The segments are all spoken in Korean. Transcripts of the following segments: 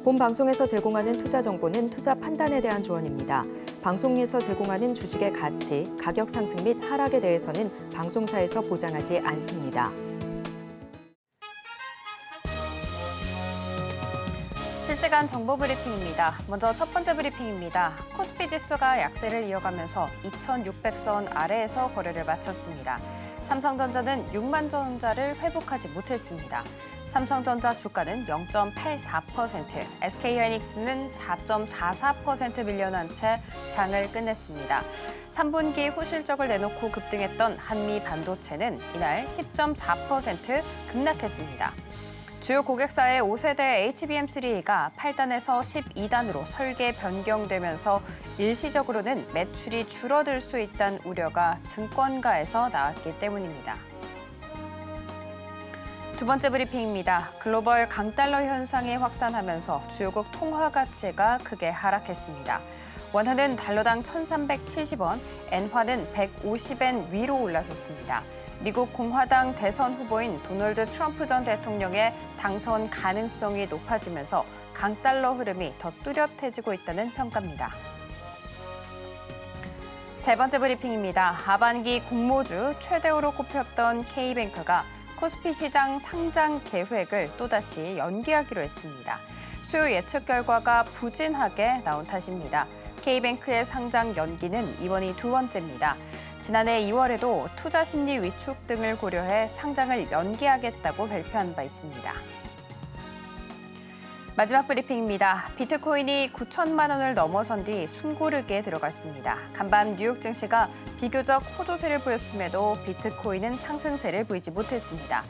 본 방송에서 제공하는 투자 정보는 투자 판단에 대한 조언입니다. 방송에서 제공하는 주식의 가치, 가격 상승 및 하락에 대해서는 방송사에서 보장하지 않습니다. 실시간 정보 브리핑입니다. 먼저 첫 번째 브리핑입니다. 코스피 지수가 약세를 이어가면서 2,600선 아래에서 거래를 마쳤습니다. 삼성전자는 6만 전자를 회복하지 못했습니다. 삼성전자 주가는 0.84%, SK하이닉스는 4.44% 밀려난 채 장을 끝냈습니다. 3분기 후실적을 내놓고 급등했던 한미 반도체는 이날 10.4% 급락했습니다. 주요 고객사의 5세대 HBM3가 8단에서 12단으로 설계 변경되면서 일시적으로는 매출이 줄어들 수 있다는 우려가 증권가에서 나왔기 때문입니다. 두 번째 브리핑입니다. 글로벌 강달러 현상이 확산하면서 주요국 통화 가치가 크게 하락했습니다. 원화는 달러당 1,370원, 엔화는 150엔 위로 올라섰습니다. 미국 공화당 대선 후보인 도널드 트럼프 전 대통령의 당선 가능성이 높아지면서 강달러 흐름이 더 뚜렷해지고 있다는 평가입니다. 세 번째 브리핑입니다. 하반기 공모주 최대우로 꼽혔던 K뱅크가 코스피 시장 상장 계획을 또다시 연기하기로 했습니다. 수요 예측 결과가 부진하게 나온 탓입니다. K뱅크의 상장 연기는 이번이 두 번째입니다. 지난해 2월에도 투자 심리 위축 등을 고려해 상장을 연기하겠다고 발표한 바 있습니다. 마지막 브리핑입니다. 비트코인이 9천만 원을 넘어선 뒤 숨고르기에 들어갔습니다. 간밤 뉴욕 증시가 비교적 호조세를 보였음에도 비트코인은 상승세를 보이지 못했습니다.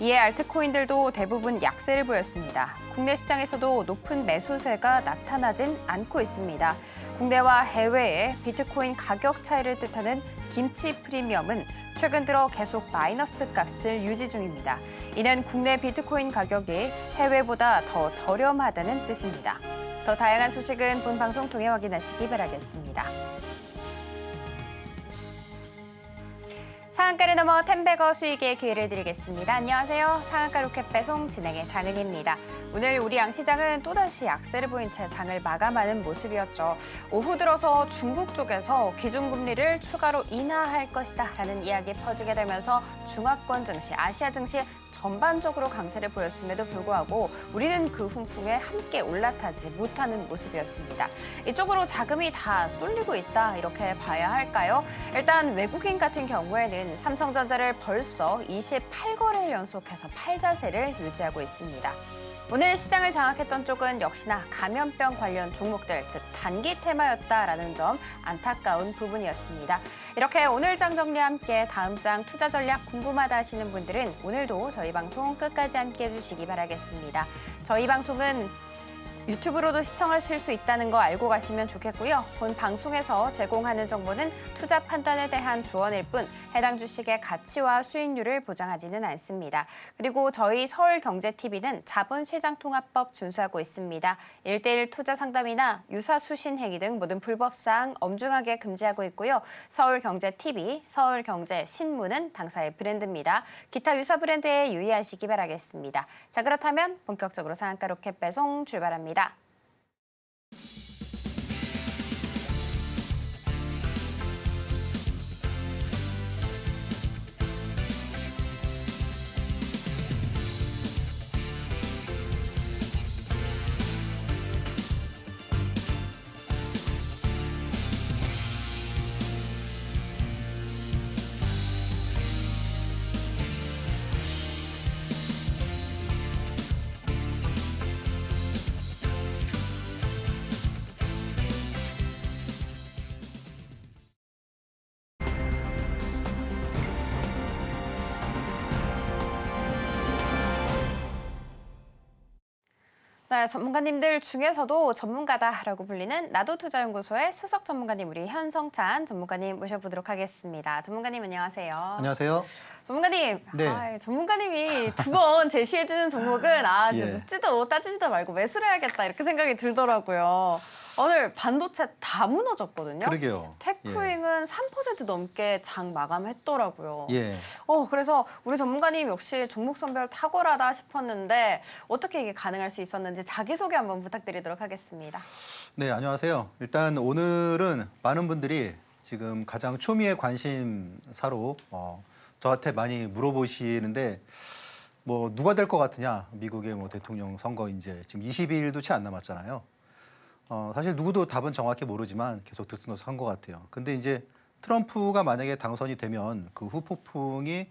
이에 알트코인들도 대부분 약세를 보였습니다. 국내 시장에서도 높은 매수세가 나타나진 않고 있습니다. 국내와 해외의 비트코인 가격 차이를 뜻하는 김치 프리미엄은 최근 들어 계속 마이너스 값을 유지 중입니다. 이는 국내 비트코인 가격이 해외보다 더 저렴하다는 뜻입니다. 더 다양한 소식은 본 방송 통해 확인하시기 바라겠습니다. 상한가를 넘어 텐베거 수익의 기회를 드리겠습니다. 안녕하세요. 상한가 로켓 배송 진행의 장은희입니다. 오늘 우리 양시장은 또다시 약세를 보인 채 장을 마감하는 모습이었죠. 오후 들어서 중국 쪽에서 기준금리를 추가로 인하할 것이다라는 이야기 퍼지게 되면서 중화권 증시, 아시아 증시 전반적으로 강세를 보였음에도 불구하고 우리는 그 훈풍에 함께 올라타지 못하는 모습이었습니다. 이쪽으로 자금이 다 쏠리고 있다 이렇게 봐야 할까요? 일단 외국인 같은 경우에는 삼성전자를 벌써 28거래일 연속해서 팔자세를 유지하고 있습니다. 오늘 시장을 장악했던 쪽은 역시나 감염병 관련 종목들, 즉 단기 테마였다라는 점 안타까운 부분이었습니다. 이렇게 오늘 장 정리와 함께 다음 장 투자 전략 궁금하다 하시는 분들은 오늘도 저희 방송 끝까지 함께 해주시기 바라겠습니다. 저희 방송은 유튜브로도 시청하실 수 있다는 거 알고 가시면 좋겠고요. 본 방송에서 제공하는 정보는 투자 판단에 대한 조언일 뿐 해당 주식의 가치와 수익률을 보장하지는 않습니다. 그리고 저희 서울경제TV는 자본시장통합법 준수하고 있습니다. 1:1 투자 상담이나 유사수신 행위 등 모든 불법사항 엄중하게 금지하고 있고요. 서울경제TV, 서울경제신문은 당사의 브랜드입니다. 기타 유사 브랜드에 유의하시기 바라겠습니다. 자, 그렇다면 본격적으로 상한가 로켓 배송 출발합니다. 네, 전문가님들 중에서도 전문가다라고 불리는 나도투자연구소의 수석 전문가님 우리 현성찬 전문가님 모셔보도록 하겠습니다. 전문가님 안녕하세요. 안녕하세요. 전문가님, 네. 전문가님이 두 번 제시해주는 종목은 이제 예. 묻지도 따지지도 말고 매수를 해야겠다 이렇게 생각이 들더라고요. 오늘 반도체 다 무너졌거든요. 그러게요. 테크윙은 3% 넘게 장 마감했더라고요. 예. 그래서 우리 전문가님 역시 종목 선별 탁월하다 싶었는데 어떻게 이게 가능할 수 있었는지 자기소개 한번 부탁드리도록 하겠습니다. 네, 안녕하세요. 일단 오늘은 많은 분들이 지금 가장 초미의 관심사로 저한테 많이 물어보시는데 뭐 누가 될 것 같으냐? 미국의 뭐 대통령 선거 이제 지금 22일도 채 안 남았잖아요. 사실 누구도 답은 정확히 모르지만 계속 들쑥날쑥한 것 같아요. 근데 이제 트럼프가 만약에 당선이 되면 그 후폭풍이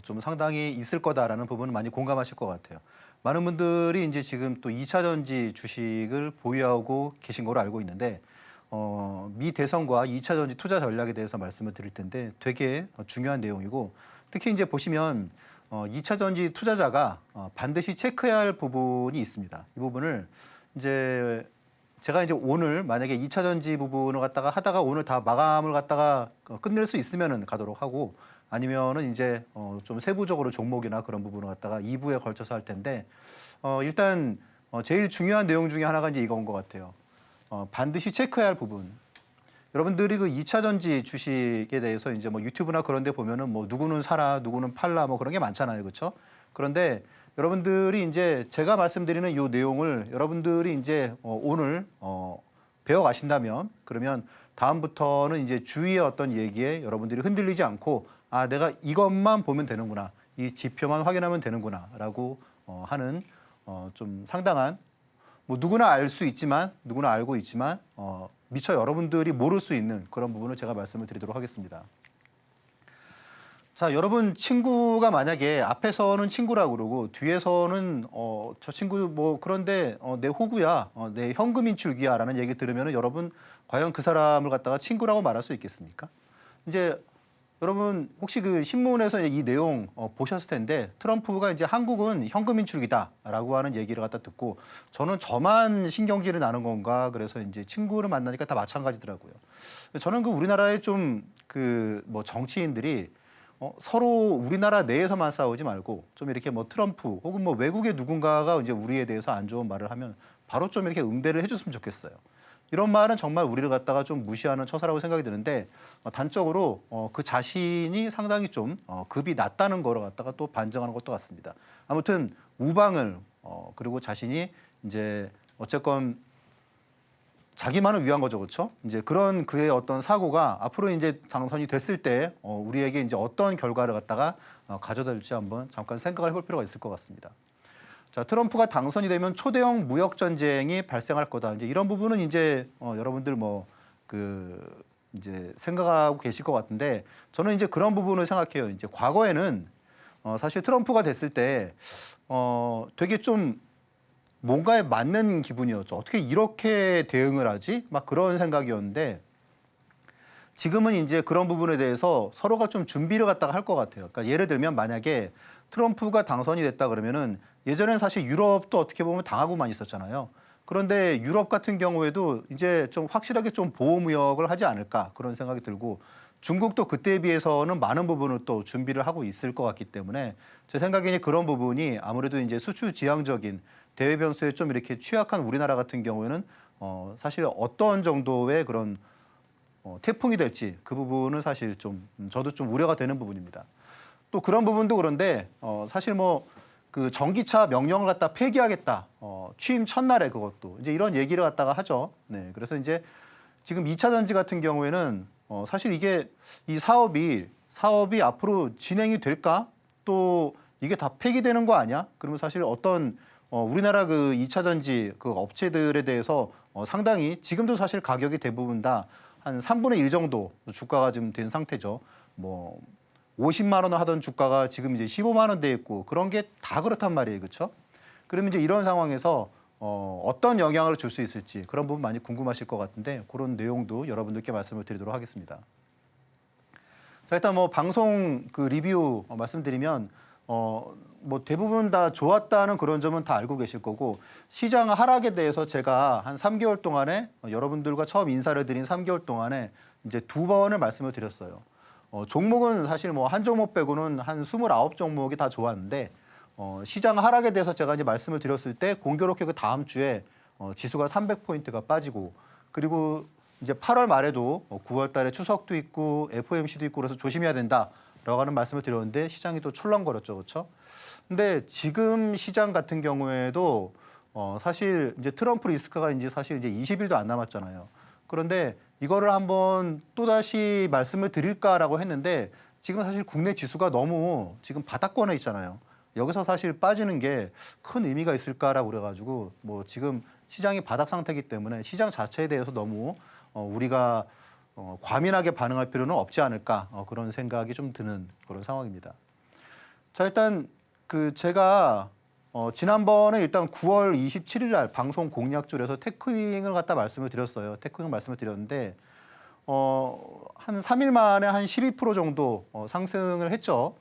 좀 상당히 있을 거다라는 부분은 많이 공감하실 것 같아요. 많은 분들이 이제 지금 또 2차 전지 주식을 보유하고 계신 걸로 알고 있는데 미 대선과 2차 전지 투자 전략에 대해서 말씀을 드릴 텐데 되게 중요한 내용이고 특히 이제 보시면 2차 전지 투자자가 반드시 체크해야 할 부분이 있습니다. 이 부분을 이제 제가 이제 오늘 만약에 2차 전지 부분을 갖다가 하다가 오늘 다 마감을 갖다가 끝낼 수 있으면은 가도록 하고 아니면은 이제 좀 세부적으로 종목이나 그런 부분을 갖다가 2부에 걸쳐서 할 텐데 일단 제일 중요한 내용 중에 하나가 이제 이건 것 같아요. 반드시 체크해야 할 부분. 여러분들이 그 2차 전지 주식에 대해서 이제 뭐 유튜브나 그런 데 보면은 뭐 누구는 사라, 누구는 팔라 뭐 그런 게 많잖아요. 그렇죠? 그런데 여러분들이 이제 제가 말씀드리는 이 내용을 여러분들이 이제 오늘 배워 가신다면 그러면 다음부터는 이제 주위의 어떤 얘기에 여러분들이 흔들리지 않고 아, 내가 이것만 보면 되는구나. 이 지표만 확인하면 되는구나라고 하는 좀 상당한 뭐 누구나 알 수 있지만 누구나 알고 있지만 미처 여러분들이 모를 수 있는 그런 부분을 제가 말씀을 드리도록 하겠습니다. 자, 여러분 친구가 만약에 앞에서는 친구라고 그러고 뒤에서는 저 친구 뭐 그런데 내 호구야, 내 현금 인출기야라는 얘기 들으면은 여러분 과연 그 사람을 갖다가 친구라고 말할 수 있겠습니까? 이제 여러분 혹시 그 신문에서 이 내용 보셨을 텐데 트럼프가 이제 한국은 현금 인출기다라고 하는 얘기를 갖다 듣고 저는 저만 신경질이 나는 건가 그래서 이제 친구를 만나니까 다 마찬가지더라고요. 저는 그 우리나라의 좀 그 뭐 정치인들이 서로 우리나라 내에서만 싸우지 말고 좀 이렇게 뭐 트럼프 혹은 뭐 외국의 누군가가 이제 우리에 대해서 안 좋은 말을 하면 바로 좀 이렇게 응대를 해줬으면 좋겠어요. 이런 말은 정말 우리를 갖다가 좀 무시하는 처사라고 생각이 드는데 단적으로 그 자신이 상당히 좀 급이 낮다는 거를 갖다가 또 반증하는 것도 같습니다. 아무튼 우방을 그리고 자신이 이제 어쨌건 자기만을 위한 거죠, 그렇죠? 이제 그런 그의 어떤 사고가 앞으로 이제 당선이 됐을 때 우리에게 이제 어떤 결과를 갖다가 가져다 줄지 한번 잠깐 생각을 해볼 필요가 있을 것 같습니다. 자, 트럼프가 당선이 되면 초대형 무역 전쟁이 발생할 거다. 이제 이런 부분은 이제 여러분들 뭐 그 이제 생각하고 계실 것 같은데 저는 이제 그런 부분을 생각해요. 이제 과거에는 사실 트럼프가 됐을 때 되게 좀 뭔가에 맞는 기분이었죠. 어떻게 이렇게 대응을 하지? 막 그런 생각이었는데 지금은 이제 그런 부분에 대해서 서로가 좀 준비를 갖다가 할 것 같아요. 그러니까 예를 들면 만약에 트럼프가 당선이 됐다 그러면은 예전엔 사실 유럽도 어떻게 보면 당하고만 있었잖아요. 그런데 유럽 같은 경우에도 이제 좀 확실하게 좀 보호무역을 하지 않을까 그런 생각이 들고 중국도 그때에 비해서는 많은 부분을 또 준비를 하고 있을 것 같기 때문에 제 생각에는 그런 부분이 아무래도 이제 수출 지향적인 대외 변수에 좀 이렇게 취약한 우리나라 같은 경우에는 사실 어떤 정도의 그런 태풍이 될지 그 부분은 사실 좀 저도 좀 우려가 되는 부분입니다. 또 그런 부분도 그런데 사실 뭐 그 전기차 명령을 갖다 폐기하겠다. 취임 첫날에 그것도 이제 이런 얘기를 갖다가 하죠. 네, 그래서 이제 지금 2차 전지 같은 경우에는 사실 이게 이 사업이 앞으로 진행이 될까? 또 이게 다 폐기되는 거 아니야? 그러면 사실 어떤 우리나라 그 2차 전지 그 업체들에 대해서 상당히 지금도 사실 가격이 대부분 다 한 3분의 1 정도 주가가 지금 된 상태죠. 뭐 50만 원 하던 주가가 지금 이제 15만 원 돼 있고 그런 게 다 그렇단 말이에요. 그렇죠? 그러면 이제 이런 상황에서 어떤 영향을 줄 수 있을지 그런 부분 많이 궁금하실 것 같은데 그런 내용도 여러분들께 말씀을 드리도록 하겠습니다. 자, 일단 뭐 방송 그 리뷰 말씀드리면 뭐 대부분 다 좋았다는 그런 점은 다 알고 계실 거고 시장 하락에 대해서 제가 한 3개월 동안에 여러분들과 처음 인사를 드린 3개월 동안에 이제 2번을 말씀을 드렸어요. 종목은 사실 뭐 한 종목 빼고는 한 29종목이 다 좋았는데 시장 하락에 대해서 제가 이제 말씀을 드렸을 때 공교롭게 그 다음 주에 지수가 300포인트가 빠지고 그리고 이제 8월 말에도 9월 달에 추석도 있고 FOMC도 있고 그래서 조심해야 된다라고 하는 말씀을 드렸는데 시장이 또 출렁거렸죠. 그렇죠? 근데 지금 시장 같은 경우에도 사실 이제 트럼프 리스크가 이제 사실 이제 20일도 안 남았잖아요. 그런데 이거를 한번 또다시 말씀을 드릴까라고 했는데 지금 사실 국내 지수가 너무 지금 바닥권에 있잖아요. 여기서 사실 빠지는 게 큰 의미가 있을까라고 그래가지고 뭐 지금 시장이 바닥 상태이기 때문에 시장 자체에 대해서 너무 우리가 과민하게 반응할 필요는 없지 않을까 그런 생각이 좀 드는 그런 상황입니다. 자 일단 그 제가 지난번에 일단 9월 27일 날 방송 공약줄에서 테크윙을 갖다 말씀을 드렸어요. 테크윙 말씀을 드렸는데 한 3일 만에 한 12% 정도 상승을 했죠.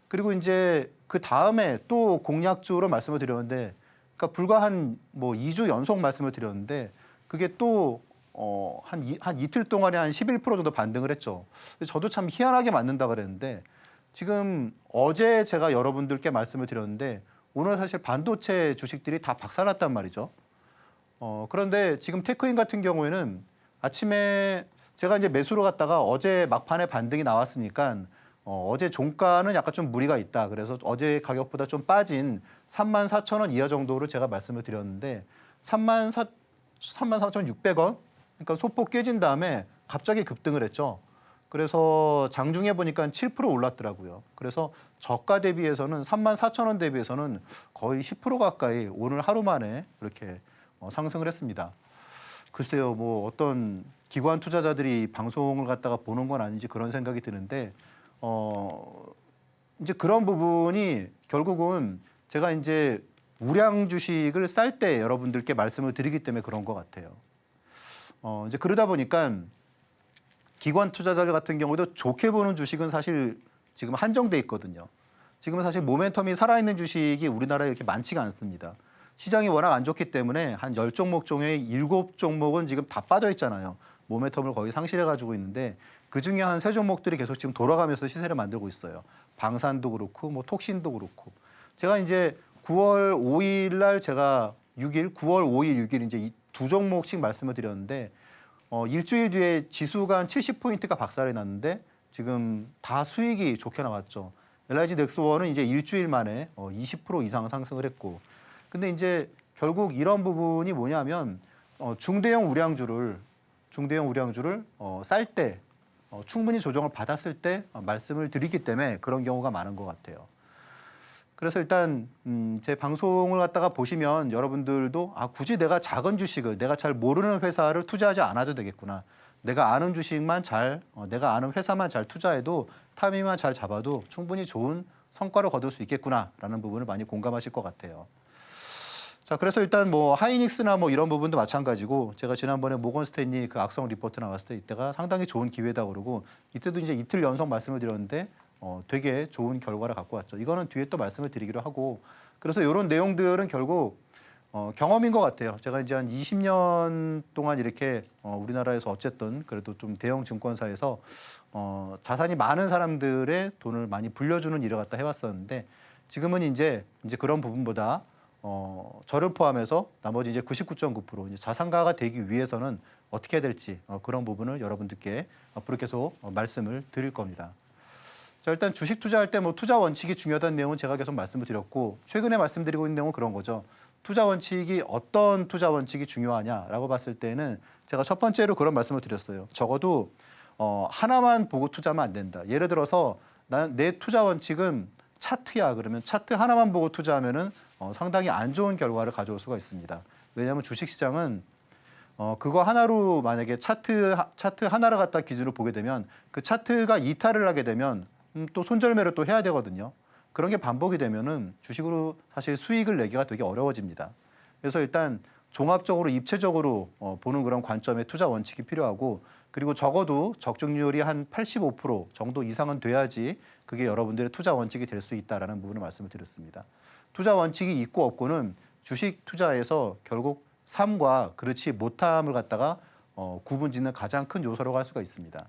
그리고 이제 그 다음에 또 공약주로 말씀을 드렸는데, 그러니까 불과 한 뭐 2주 연속 말씀을 드렸는데, 그게 또 한 이틀 동안에 한 11% 정도 반등을 했죠. 저도 참 희한하게 맞는다 그랬는데, 지금 어제 제가 여러분들께 말씀을 드렸는데, 오늘 사실 반도체 주식들이 다 박살났단 말이죠. 그런데 지금 테크인 같은 경우에는 아침에 제가 이제 매수로 갔다가 어제 막판에 반등이 나왔으니까 어제 종가는 약간 좀 무리가 있다. 그래서 어제 가격보다 좀 빠진 34,000원 이하 정도로 제가 말씀을 드렸는데 33,600원? 그러니까 소폭 깨진 다음에 갑자기 급등을 했죠. 그래서 장중에 보니까 7% 올랐더라고요. 그래서 저가 대비해서는 34,000원 대비해서는 거의 10% 가까이 오늘 하루 만에 이렇게 상승을 했습니다. 글쎄요, 뭐 어떤 기관 투자자들이 방송을 갖다가 보는 건 아닌지 그런 생각이 드는데 이제 그런 부분이 결국은 제가 이제 우량 주식을 쌀 때 여러분들께 말씀을 드리기 때문에 그런 것 같아요. 이제 그러다 보니까 기관 투자자들 같은 경우도 좋게 보는 주식은 사실 지금 한정돼 있거든요. 지금은 사실 모멘텀이 살아있는 주식이 우리나라에 이렇게 많지가 않습니다. 시장이 워낙 안 좋기 때문에 한 10종목 중에 7종목은 지금 다 빠져 있잖아요. 모멘텀을 거의 상실해 가지고 있는데 그중에 한 3종목들이 계속 지금 돌아가면서 시세를 만들고 있어요. 방산도 그렇고 뭐 톡신도 그렇고. 제가 이제 9월 5일 날 제가 6일, 9월 5일, 6일 이제 이 두 종목씩 말씀을 드렸는데 일주일 뒤에 지수가 한 70포인트가 박살이 났는데 지금 다 수익이 좋게 나왔죠. LIG 넥스원은 이제 일주일 만에 20% 이상 상승을 했고. 근데 이제 결국 이런 부분이 뭐냐면 중대형 우량주를 쌀 때 충분히 조정을 받았을 때 말씀을 드리기 때문에 그런 경우가 많은 것 같아요. 그래서 일단 제 방송을 갖다가 보시면 여러분들도 굳이 내가 작은 주식을 내가 잘 모르는 회사를 투자하지 않아도 되겠구나. 내가 아는 주식만 내가 아는 회사만 잘 투자해도 타이밍만 잘 잡아도 충분히 좋은 성과를 거둘 수 있겠구나라는 부분을 많이 공감하실 것 같아요. 자, 그래서 일단 뭐 하이닉스나 뭐 이런 부분도 마찬가지고 제가 지난번에 모건 스탠리 그 악성 리포트 나왔을 때 이때가 상당히 좋은 기회다 그러고 이때도 이제 이틀 연속 말씀을 드렸는데 되게 좋은 결과를 갖고 왔죠. 이거는 뒤에 또 말씀을 드리기로 하고 그래서 이런 내용들은 결국 경험인 것 같아요. 제가 이제 한 20년 동안 이렇게 우리나라에서 어쨌든 그래도 좀 대형 증권사에서 자산이 많은 사람들의 돈을 많이 불려주는 일을 갖다 해왔었는데 지금은 이제 그런 부분보다 저를 포함해서 나머지 이제 99.9% 이제 자산가가 되기 위해서는 어떻게 해야 될지 그런 부분을 여러분들께 앞으로 계속 말씀을 드릴 겁니다. 자, 일단 주식 투자할 때 뭐 투자 원칙이 중요하다는 내용은 제가 계속 말씀을 드렸고 최근에 말씀드리고 있는 내용은 그런 거죠. 투자 원칙이 어떤 투자 원칙이 중요하냐라고 봤을 때는 제가 첫 번째로 그런 말씀을 드렸어요. 적어도 하나만 보고 투자하면 안 된다. 예를 들어서 내 투자 원칙은 차트야 그러면 차트 하나만 보고 투자하면은 상당히 안 좋은 결과를 가져올 수가 있습니다. 왜냐하면 주식시장은 그거 하나로 만약에 차트 하나를 갖다 기준으로 보게 되면 그 차트가 이탈을 하게 되면 또 손절매를 또 해야 되거든요. 그런 게 반복이 되면은 주식으로 사실 수익을 내기가 되게 어려워집니다. 그래서 일단 종합적으로 입체적으로 보는 그런 관점의 투자 원칙이 필요하고 그리고 적어도 적중률이 한 85% 정도 이상은 돼야지 그게 여러분들의 투자 원칙이 될 수 있다라는 부분을 말씀을 드렸습니다. 투자 원칙이 있고 없고는 주식 투자에서 결국 삶과 그렇지 못함을 갖다가 구분짓는 가장 큰 요소라고 할 수가 있습니다.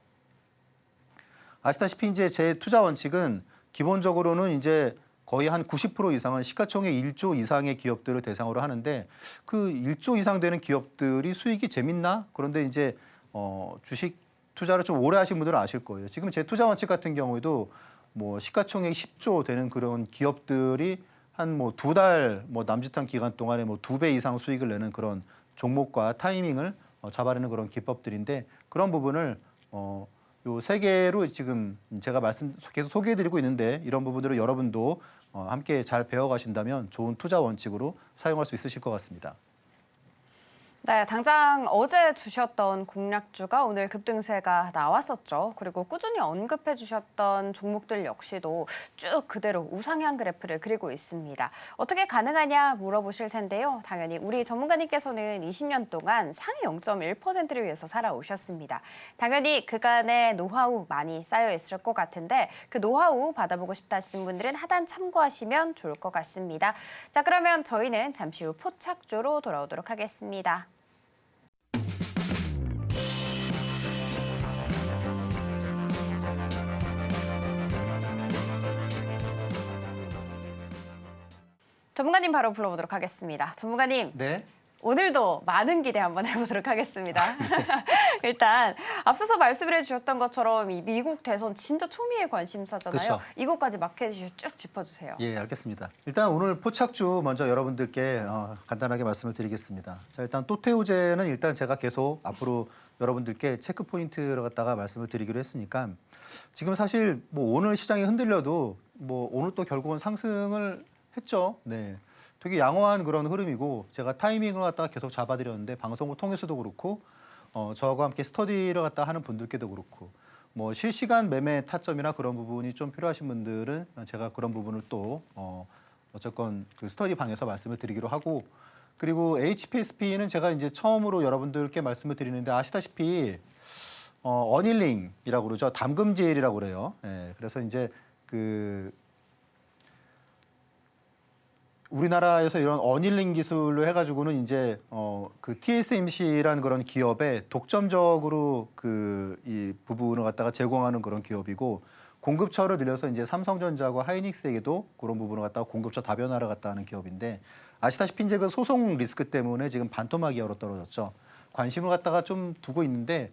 아시다시피 이제 제 투자 원칙은 기본적으로는 이제 거의 한 90% 이상은 시가총액 1조 이상의 기업들을 대상으로 하는데 그 1조 이상 되는 기업들이 수익이 재밌나? 그런데 이제 주식 투자를 좀 오래 하신 분들은 아실 거예요. 지금 제 투자 원칙 같은 경우에도 뭐 시가총액 10조 되는 그런 기업들이 한 뭐 2달 뭐 남짓한 기간 동안에 뭐 2배 이상 수익을 내는 그런 종목과 타이밍을 잡아내는 그런 기법들인데 그런 부분을 요 세 개로 지금 제가 계속 소개해드리고 있는데 이런 부분들을 여러분도 함께 잘 배워가신다면 좋은 투자 원칙으로 사용할 수 있으실 것 같습니다. 네, 당장 어제 주셨던 공략주가 오늘 급등세가 나왔었죠. 그리고 꾸준히 언급해 주셨던 종목들 역시도 쭉 그대로 우상향 그래프를 그리고 있습니다. 어떻게 가능하냐 물어보실 텐데요. 당연히 우리 전문가님께서는 20년 동안 상위 0.1%를 위해서 살아오셨습니다. 당연히 그간의 노하우 많이 쌓여 있을 것 같은데 그 노하우 받아보고 싶다 하시는 분들은 하단 참고하시면 좋을 것 같습니다. 자, 그러면 저희는 잠시 후 포착주로 돌아오도록 하겠습니다. 전문가님 바로 불러보도록 하겠습니다. 전문가님, 네. 오늘도 많은 기대 한번 해보도록 하겠습니다. 일단 앞서서 말씀을 해주셨던 것처럼 이 미국 대선 진짜 초미의 관심사잖아요. 그쵸. 이것까지 마켓 이슈 쭉 짚어주세요. 예, 알겠습니다. 일단 오늘 포착주 먼저 여러분들께 간단하게 말씀을 드리겠습니다. 자, 일단 또태우제는 일단 제가 계속 앞으로 여러분들께 체크 포인트를 갖다가 말씀을 드리기로 했으니까 지금 사실 뭐 오늘 시장이 흔들려도 뭐 오늘 또 결국은 상승을 했죠. 네. 되게 양호한 그런 흐름이고 제가 타이밍을 갖다가 계속 잡아드렸는데 방송을 통해서도 그렇고 저하고 함께 스터디를 갖다 하는 분들께도 그렇고 뭐 실시간 매매 타점이나 그런 부분이 좀 필요하신 분들은 제가 그런 부분을 또 어쨌건 그 스터디 방에서 말씀을 드리기로 하고 그리고 HPSP는 제가 이제 처음으로 여러분들께 말씀을 드리는데 아시다시피 어닐링이라고 그러죠. 담금질이라고 그래요. 예, 그래서 이제 그 우리나라에서 이런 어닐링 기술로 해가지고는 이제 그 TSMC라는 그런 기업에 독점적으로 그 이 부분을 갖다가 제공하는 그런 기업이고 공급처를 늘려서 이제 삼성전자하고 하이닉스에게도 그런 부분을 갖다가 공급처 다변화를 갖다 하는 기업인데 아시다시피 이제 그 소송 리스크 때문에 지금 반토막이어로 떨어졌죠. 관심을 갖다가 좀 두고 있는데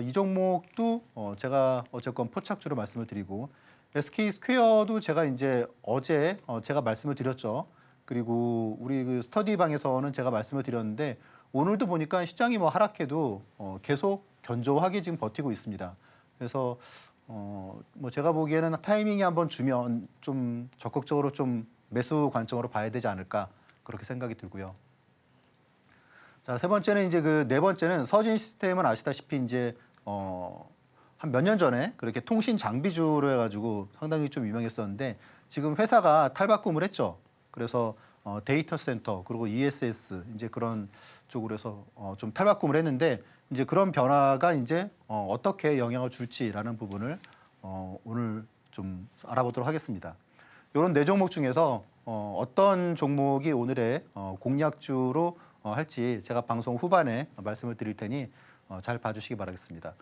이 종목도 제가 어쨌건 포착주로 말씀을 드리고 SK 스퀘어도 제가 이제 어제 제가 말씀을 드렸죠. 그리고 우리 그 스터디 방에서는 제가 말씀을 드렸는데 오늘도 보니까 시장이 뭐 하락해도 계속 견조하게 지금 버티고 있습니다. 그래서 뭐 제가 보기에는 타이밍이 한번 주면 좀 적극적으로 좀 매수 관점으로 봐야 되지 않을까 그렇게 생각이 들고요. 자, 세 번째는 이제 그 네 번째는 서진 시스템은 아시다시피 이제 한 몇 년 전에 그렇게 통신 장비주로 해가지고 상당히 좀 유명했었는데 지금 회사가 탈바꿈을 했죠. 그래서 데이터 센터 그리고 ESS 이제 그런 쪽으로 해서 좀 탈바꿈을 했는데 이제 그런 변화가 이제 어떻게 영향을 줄지라는 부분을 오늘 좀 알아보도록 하겠습니다. 이런 네 종목 중에서 어떤 종목이 오늘의 공략주로 할지 제가 방송 후반에 말씀을 드릴 테니 잘 봐주시기 바라겠습니다.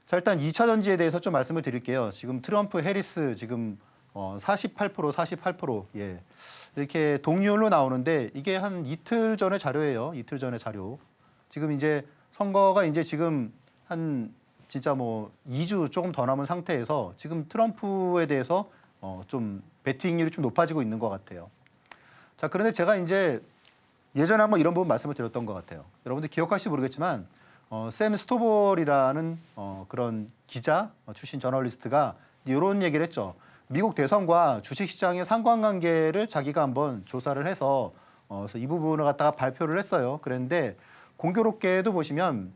자, 일단 2차 전지에 대해서 좀 말씀을 드릴게요. 지금 트럼프, 해리스 지금 48%, 48% 예. 이렇게 동률로 나오는데 이게 한 이틀 전의 자료예요. 이틀 전의 자료. 지금 이제 선거가 이제 지금 한 진짜 뭐 2주 조금 더 남은 상태에서 지금 트럼프에 대해서 좀 베팅률이 좀 높아지고 있는 것 같아요. 자, 그런데 제가 이제 예전에 한번 이런 부분 말씀을 드렸던 것 같아요. 여러분들 기억할지 모르겠지만 샘 스토벌이라는 그런 기자 출신 저널리스트가 이런 얘기를 했죠. 미국 대선과 주식시장의 상관관계를 자기가 한번 조사를 해서 그래서 이 부분을 갖다가 발표를 했어요. 그런데 공교롭게도 보시면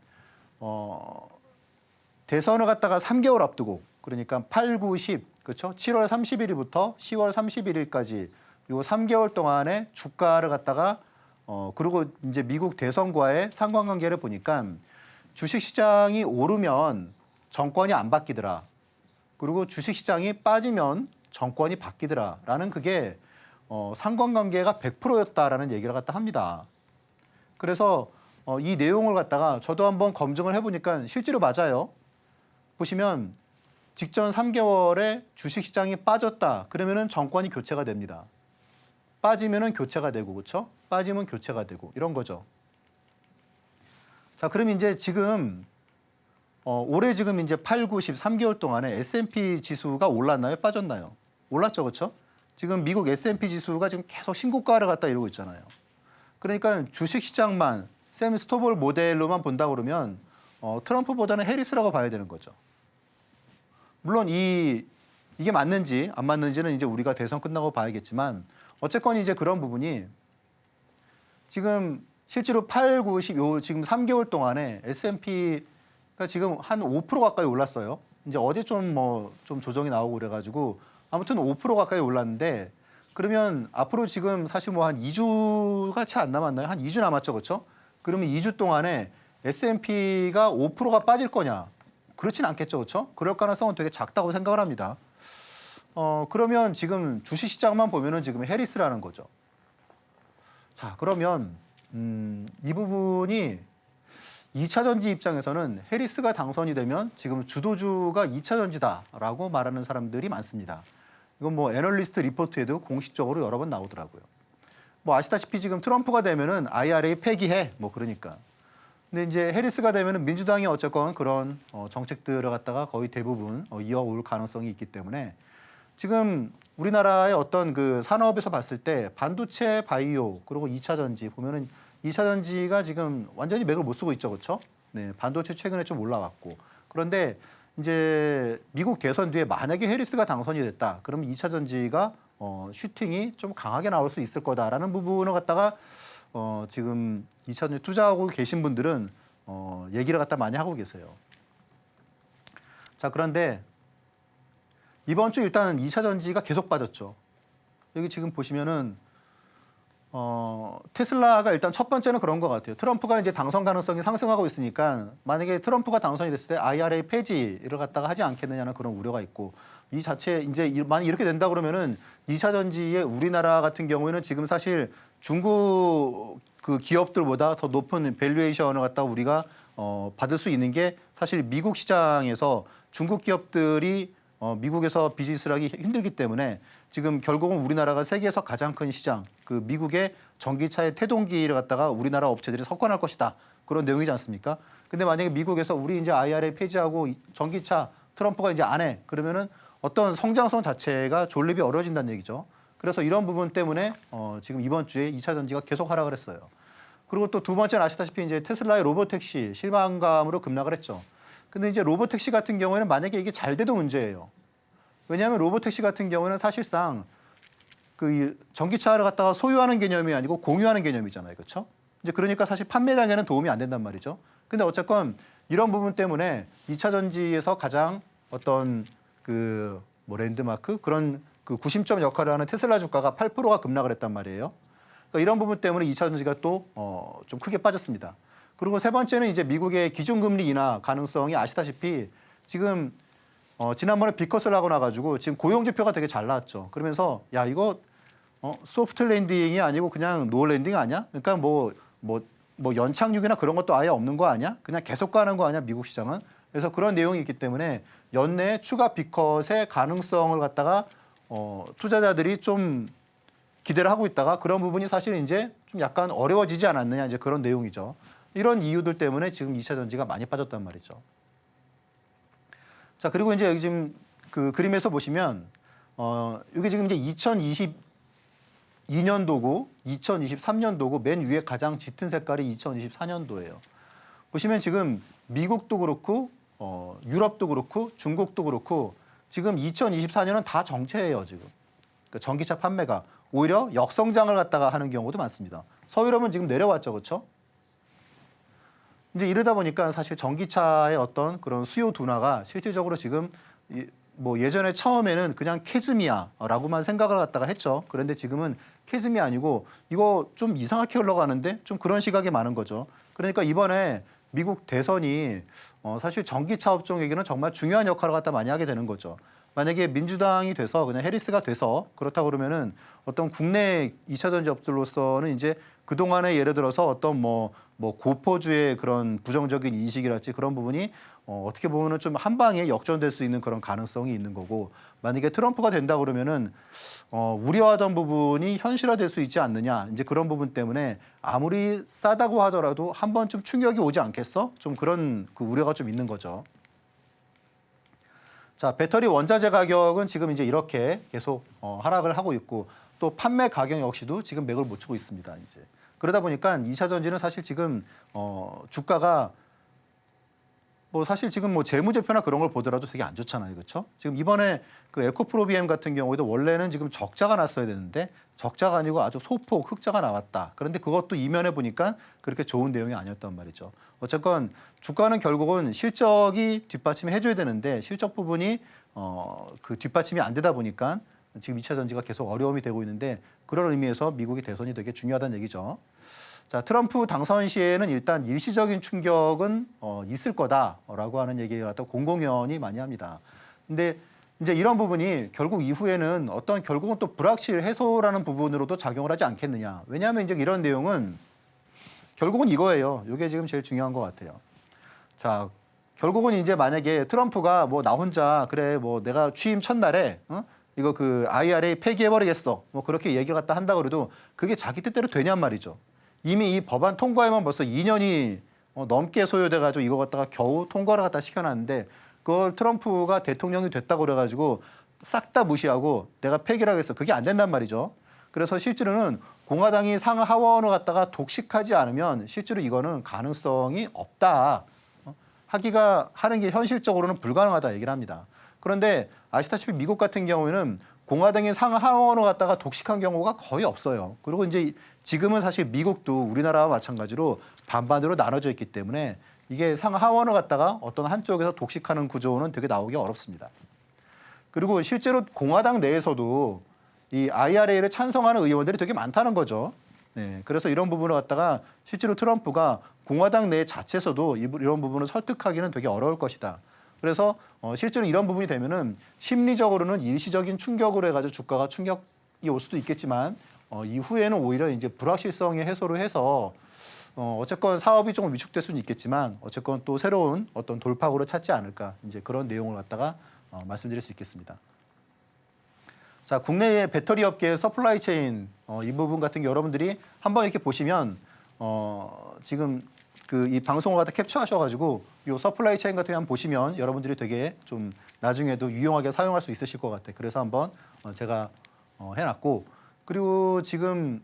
대선을 갖다가 3개월 앞두고 그러니까 8, 9, 10 그렇죠? 7월 30일부터 10월 31일까지 요 3개월 동안의 주가를 갖다가 그리고 이제 미국 대선과의 상관관계를 보니까 주식시장이 오르면 정권이 안 바뀌더라. 그리고 주식시장이 빠지면 정권이 바뀌더라라는 그게 상관관계가 100%였다라는 얘기를 갖다 합니다. 그래서 이 내용을 갖다가 저도 한번 검증을 해보니까 실제로 맞아요. 보시면 직전 3개월에 주식시장이 빠졌다. 그러면은 정권이 교체가 됩니다. 빠지면은 교체가 되고, 그렇죠? 빠지면 교체가 되고 이런 거죠. 자, 그럼 이제 지금 올해 지금 이제 8, 9, 10, 3개월 동안에 S&P 지수가 올랐나요? 빠졌나요? 올랐죠, 그렇죠? 지금 미국 S&P 지수가 지금 계속 신고가를 갖다 이루고 있잖아요. 그러니까 주식시장만 샘 스토볼 모델로만 본다 그러면 트럼프보다는 해리스라고 봐야 되는 거죠. 물론 이게 맞는지 안 맞는지는 이제 우리가 대선 끝나고 봐야겠지만 어쨌건 이제 그런 부분이 지금 실제로 8, 9, 10, 지금 3개월 동안에 S&P가 지금 한 5% 가까이 올랐어요. 이제 어제 좀 조정이 나오고 그래가지고 아무튼 5% 가까이 올랐는데 그러면 앞으로 지금 사실 뭐 한 2주가 채 안 남았나요? 한 2주 남았죠, 그렇죠? 그러면 2주 동안에 S&P가 5%가 빠질 거냐? 그렇진 않겠죠, 그렇죠? 그럴 가능성은 되게 작다고 생각을 합니다. 그러면 지금 주식시장만 보면은 지금 해리스라는 거죠. 자, 그러면 이 부분이 2차 전지 입장에서는 해리스가 당선이 되면 지금 주도주가 2차 전지다라고 말하는 사람들이 많습니다. 이건 뭐 애널리스트 리포트에도 공식적으로 여러 번 나오더라고요. 뭐 아시다시피 지금 트럼프가 되면은 IRA 폐기해 뭐 그러니까. 근데 이제 해리스가 되면은 민주당이 어쨌건 그런 정책들을 갖다가 거의 대부분 이어올 가능성이 있기 때문에 지금 우리나라의 어떤 그 산업에서 봤을 때 반도체, 바이오 그리고 2차 전지 보면은 2차 전지가 지금 완전히 맥을 못 쓰고 있죠, 그렇죠? 네, 반도체 최근에 좀 올라왔고 그런데 이제 미국 대선 뒤에 만약에 해리스가 당선이 됐다, 그러면 2차 전지가 슈팅이 좀 강하게 나올 수 있을 거다라는 부분을 갖다가 지금 2차 전지 투자하고 계신 분들은 얘기를 갖다 많이 하고 계세요. 자, 그런데 이번 주 일단은 2차 전지가 계속 빠졌죠. 여기 지금 보시면은 테슬라가 일단 첫 번째는 그런 것 같아요. 트럼프가 이제 당선 가능성이 상승하고 있으니까 만약에 트럼프가 당선이 됐을 때 IRA 폐지를 갖다가 하지 않겠느냐는 그런 우려가 있고 이 자체 이제 만약 이렇게 된다 그러면은 2차 전지에 우리나라 같은 경우에는 지금 사실 중국 그 기업들보다 더 높은 밸류에이션을 갖다가 우리가 받을 수 있는 게 사실 미국 시장에서 중국 기업들이 미국에서 비즈니스를 하기 힘들기 때문에 지금 결국은 우리나라가 세계에서 가장 큰 시장, 그 미국의 전기차의 태동기를 갖다가 우리나라 업체들이 석권할 것이다. 그런 내용이지 않습니까? 근데 만약에 미국에서 우리 이제 IRA 폐지하고 전기차 트럼프가 이제 안 해. 그러면은 어떤 성장성 자체가 존립이 어려워진다는 얘기죠. 그래서 이런 부분 때문에 지금 이번 주에 2차 전지가 계속 하락을 했어요. 그리고 또 두 번째는 아시다시피 이제 테슬라의 로보택시 실망감으로 급락을 했죠. 근데 이제 로보택시 같은 경우에는 만약에 이게 잘 돼도 문제예요. 왜냐하면 로보택시 같은 경우는 사실상 그 전기차를 갖다가 소유하는 개념이 아니고 공유하는 개념이잖아요. 그렇죠? 이제 그러니까 사실 판매량에는 도움이 안 된단 말이죠. 근데 어쨌건 이런 부분 때문에 2차 전지에서 가장 어떤 그 뭐 랜드마크 그런 그 구심점 역할을 하는 테슬라 주가가 8%가 급락을 했단 말이에요. 그러니까 이런 부분 때문에 2차 전지가 또 좀 크게 빠졌습니다. 그리고 세 번째는 이제 미국의 기준금리 인하 가능성이 아시다시피 지금 지난번에 비컷을 하고 나가지고 지금 고용 지표가 되게 잘 나왔죠. 그러면서 야 이거 소프트 랜딩이 아니고 그냥 노 랜딩 아니야? 그러니까 뭐 연착륙이나 그런 것도 아예 없는 거 아니야? 그냥 계속 가는 거 아니야? 미국 시장은. 그래서 그런 내용이 있기 때문에 연내 추가 비컷의 가능성을 갖다가 투자자들이 좀 기대를 하고 있다가 그런 부분이 사실 이제 좀 약간 어려워지지 않았느냐 이제 그런 내용이죠. 이런 이유들 때문에 지금 2차 전지가 많이 빠졌단 말이죠. 자, 그리고 이제 여기 지금 그 그림에서 보시면 이게 지금 이제 2022년도고 2023년도고 맨 위에 가장 짙은 색깔이 2024년도예요. 보시면 지금 미국도 그렇고 유럽도 그렇고 중국도 그렇고 지금 2024년은 다 정체예요, 지금. 그러니까 전기차 판매가 오히려 역성장을 갖다가 하는 경우도 많습니다. 서유럽은 지금 내려왔죠, 그렇죠? 이제 이러다 보니까 사실 전기차의 어떤 그런 수요 둔화가 실질적으로 지금 뭐 예전에 처음에는 그냥 캐즘이야라고만 생각을 갖다가 했죠. 그런데 지금은 캐즘이 아니고 이거 좀 이상하게 흘러가는데 좀 그런 시각이 많은 거죠. 그러니까 이번에 미국 대선이 사실 전기차 업종에게는 정말 중요한 역할을 갖다 많이 하게 되는 거죠. 만약에 민주당이 돼서 그냥 해리스가 돼서 그렇다 그러면은 어떤 국내 2차 전지 업들로서는 이제 그동안에 예를 들어서 어떤 뭐 고포주의 그런 부정적인 인식이랄지 그런 부분이 어떻게 보면은 좀 한 방에 역전될 수 있는 그런 가능성이 있는 거고 만약에 트럼프가 된다 그러면은 우려하던 부분이 현실화될 수 있지 않느냐 이제 그런 부분 때문에 아무리 싸다고 하더라도 한 번쯤 충격이 오지 않겠어? 좀 그런 그 우려가 좀 있는 거죠. 자, 배터리 원자재 가격은 지금 이제 이렇게 계속 하락을 하고 있고 또 판매 가격 역시도 지금 맥을 못 추고 있습니다. 이제 그러다 보니까 2차 전지는 사실 지금 주가가 뭐 사실 지금 뭐 재무제표나 그런 걸 보더라도 되게 안 좋잖아요. 그렇죠? 지금 이번에 그 에코프로비엠 같은 경우에도 원래는 지금 적자가 났어야 되는데 적자가 아니고 아주 소폭 흑자가 나왔다. 그런데 그것도 이면에 보니까 그렇게 좋은 내용이 아니었단 말이죠. 어쨌건 주가는 결국은 실적이 뒷받침해 줘야 되는데 실적 부분이 그 뒷받침이 안 되다 보니까 지금 2차 전지가 계속 어려움이 되고 있는데 그런 의미에서 미국의 대선이 되게 중요하다는 얘기죠. 자, 트럼프 당선 시에는 일단 일시적인 충격은 있을 거다라고 하는 얘기를 갖다 공공연히 많이 합니다. 근데 이제 이런 부분이 결국 이후에는 어떤 결국은 또 불확실 해소라는 부분으로도 작용을 하지 않겠느냐. 왜냐하면 이제 이런 내용은 결국은 이거예요. 이게 지금 제일 중요한 것 같아요. 자, 결국은 이제 만약에 트럼프가 뭐 나 혼자 그래 뭐 내가 취임 첫날에 이거 그 IRA 폐기해버리겠어. 뭐 그렇게 얘기 갖다 한다 그래도 그게 자기 뜻대로 되냔 말이죠. 이미 이 법안 통과에만 벌써 2년이 넘게 소요돼가지고 이거 갖다가 겨우 통과를 갖다 시켜놨는데 그걸 트럼프가 대통령이 됐다고 그래가지고 싹 다 무시하고 내가 폐기를 하겠어. 그게 안 된단 말이죠. 그래서 실제로는 공화당이 상하원을 갖다가 독식하지 않으면 실제로 이거는 가능성이 없다. 하는 게 현실적으로는 불가능하다 얘기를 합니다. 그런데 아시다시피 미국 같은 경우에는 공화당이 상하원을 갖다가 독식한 경우가 거의 없어요. 그리고 이제 지금은 사실 미국도 우리나라와 마찬가지로 반반으로 나눠져 있기 때문에 이게 상하원을 갖다가 어떤 한쪽에서 독식하는 구조는 되게 나오기 어렵습니다. 그리고 실제로 공화당 내에서도 이 IRA를 찬성하는 의원들이 되게 많다는 거죠. 네, 그래서 이런 부분을 갖다가 실제로 트럼프가 공화당 내 자체에서도 이런 부분을 설득하기는 되게 어려울 것이다. 그래서 실제로 이런 부분이 되면은 심리적으로는 일시적인 충격으로 해가지고 주가가 충격이 올 수도 있겠지만 이후에는 오히려 이제 불확실성의 해소를 해서 어쨌건 사업이 조금 위축될 수는 있겠지만 어쨌건 또 새로운 어떤 돌파구를 찾지 않을까 이제 그런 내용을 갖다가 말씀드릴 수 있겠습니다. 자, 국내의 배터리 업계의 서플라이 체인 이 부분 같은 게 여러분들이 한번 이렇게 보시면 지금 그 이 방송을 갖다 캡처하셔가지고 이 서플라이 체인 같은 거 한번 보시면 여러분들이 되게 좀 나중에도 유용하게 사용할 수 있으실 것 같아요. 그래서 한번 제가 해놨고 그리고 지금